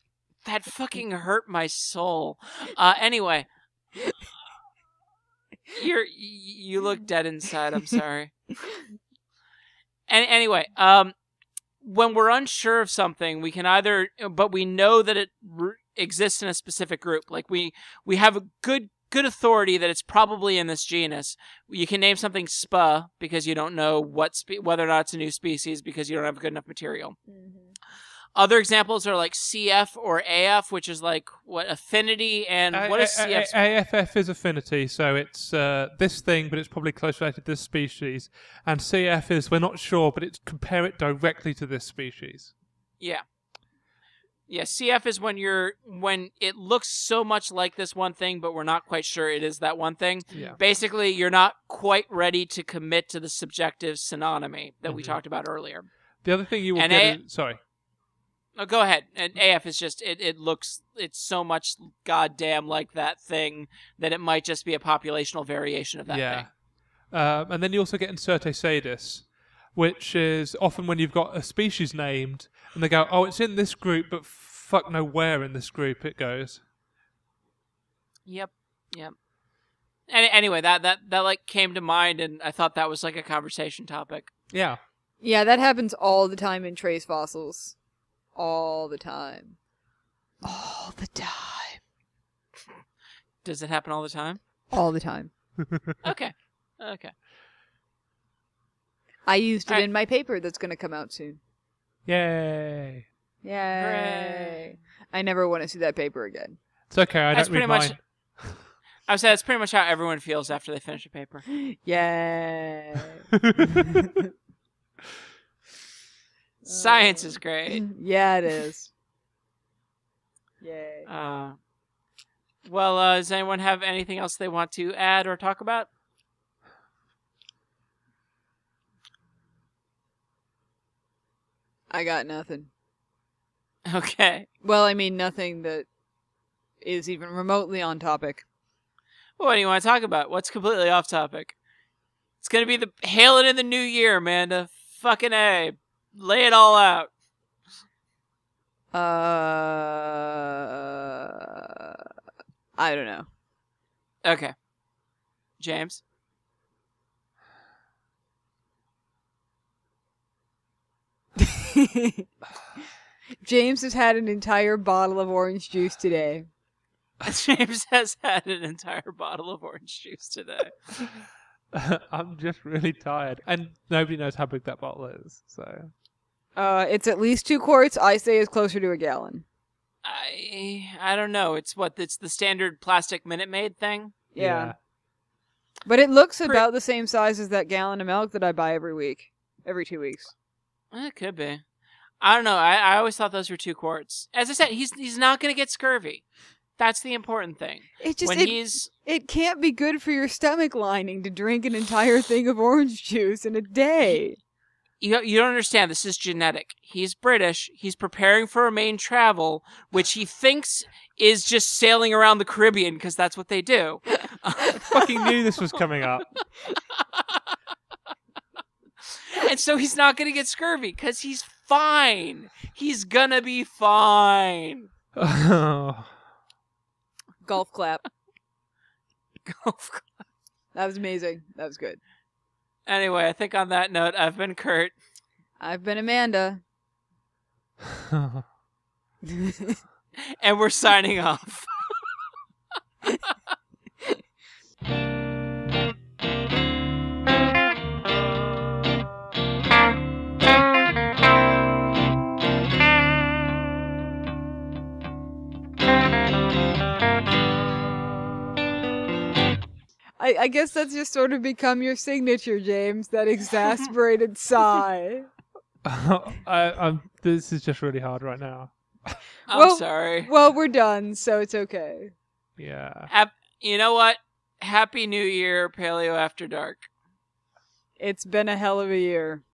that fucking hurt my soul. Anyway, you look dead inside. I'm sorry. And anyway, when we're unsure of something, we can but we know that it exists in a specific group. Like we have a good authority that it's probably in this genus. You can name something SPA because you don't know whether or not it's a new species because you don't have good enough material. Mm-hmm. Other examples are like CF or AF, which is like what affinity, and what is CF? AFF is affinity, so it's this thing, but it's probably close related to this species. And CF is we're not sure, but it's compare it directly to this species. Yeah. Yeah, CF is when it looks so much like this one thing, but we're not quite sure it is that one thing. Yeah. Basically, you're not quite ready to commit to the subjective synonymy that we talked about earlier. The other thing you will get is, sorry. Oh, go ahead. And AF is just, it's so much goddamn like that thing that it might just be a populational variation of that thing. And then you also get inserte sedis, which is often when you've got a species named, and they go, oh, it's in this group, but fuck no where in this group it goes. Yep. And anyway, that like came to mind, and I thought that was like a conversation topic. Yeah. Yeah, that happens all the time in trace fossils. All the time. All the time. Does it happen all the time? All the time. Okay. I used it in my paper that's going to come out soon. Yay. Hooray. I never want to see that paper again. It's okay, I don't read mine. I would say that's pretty much how everyone feels after they finish a paper. Yay. Science is great. Yeah, it is. Yay. Well, does anyone have anything else they want to add or talk about? I got nothing. Okay. Well, I mean, nothing that is even remotely on topic. Well, what do you want to talk about? What's completely off topic? It's going to be the hailing in the new year, Amanda. Fucking A. Lay it all out. I don't know. Okay. James? James has had an entire bottle of orange juice today. James has had an entire bottle of orange juice today. I'm just really tired. And nobody knows how big that bottle is, so... It's at least 2 quarts. I say it's closer to a gallon. I don't know. It's the standard plastic Minute Maid thing? Yeah. But it looks about the same size as that gallon of milk that I buy every week. Every 2 weeks. It could be. I don't know. I always thought those were 2 quarts. As I said, he's not going to get scurvy. That's the important thing. It can't be good for your stomach lining to drink an entire thing of orange juice in a day. You don't understand. This is genetic. He's British. He's preparing for a main travel, which he thinks is just sailing around the Caribbean because that's what they do. I fucking knew this was coming up. And so he's not going to get scurvy because he's fine. He's going to be fine. Golf clap. Golf clap. That was amazing. That was good. Anyway, I think on that note, I've been Kurt. I've been Amanda. And we're signing off. I guess that's just sort of become your signature, James, that exasperated sigh. This is just really hard right now. I'm sorry. Well, we're done, so it's okay. Yeah. You know what? Happy New Year, Paleo After Dark. It's been a hell of a year.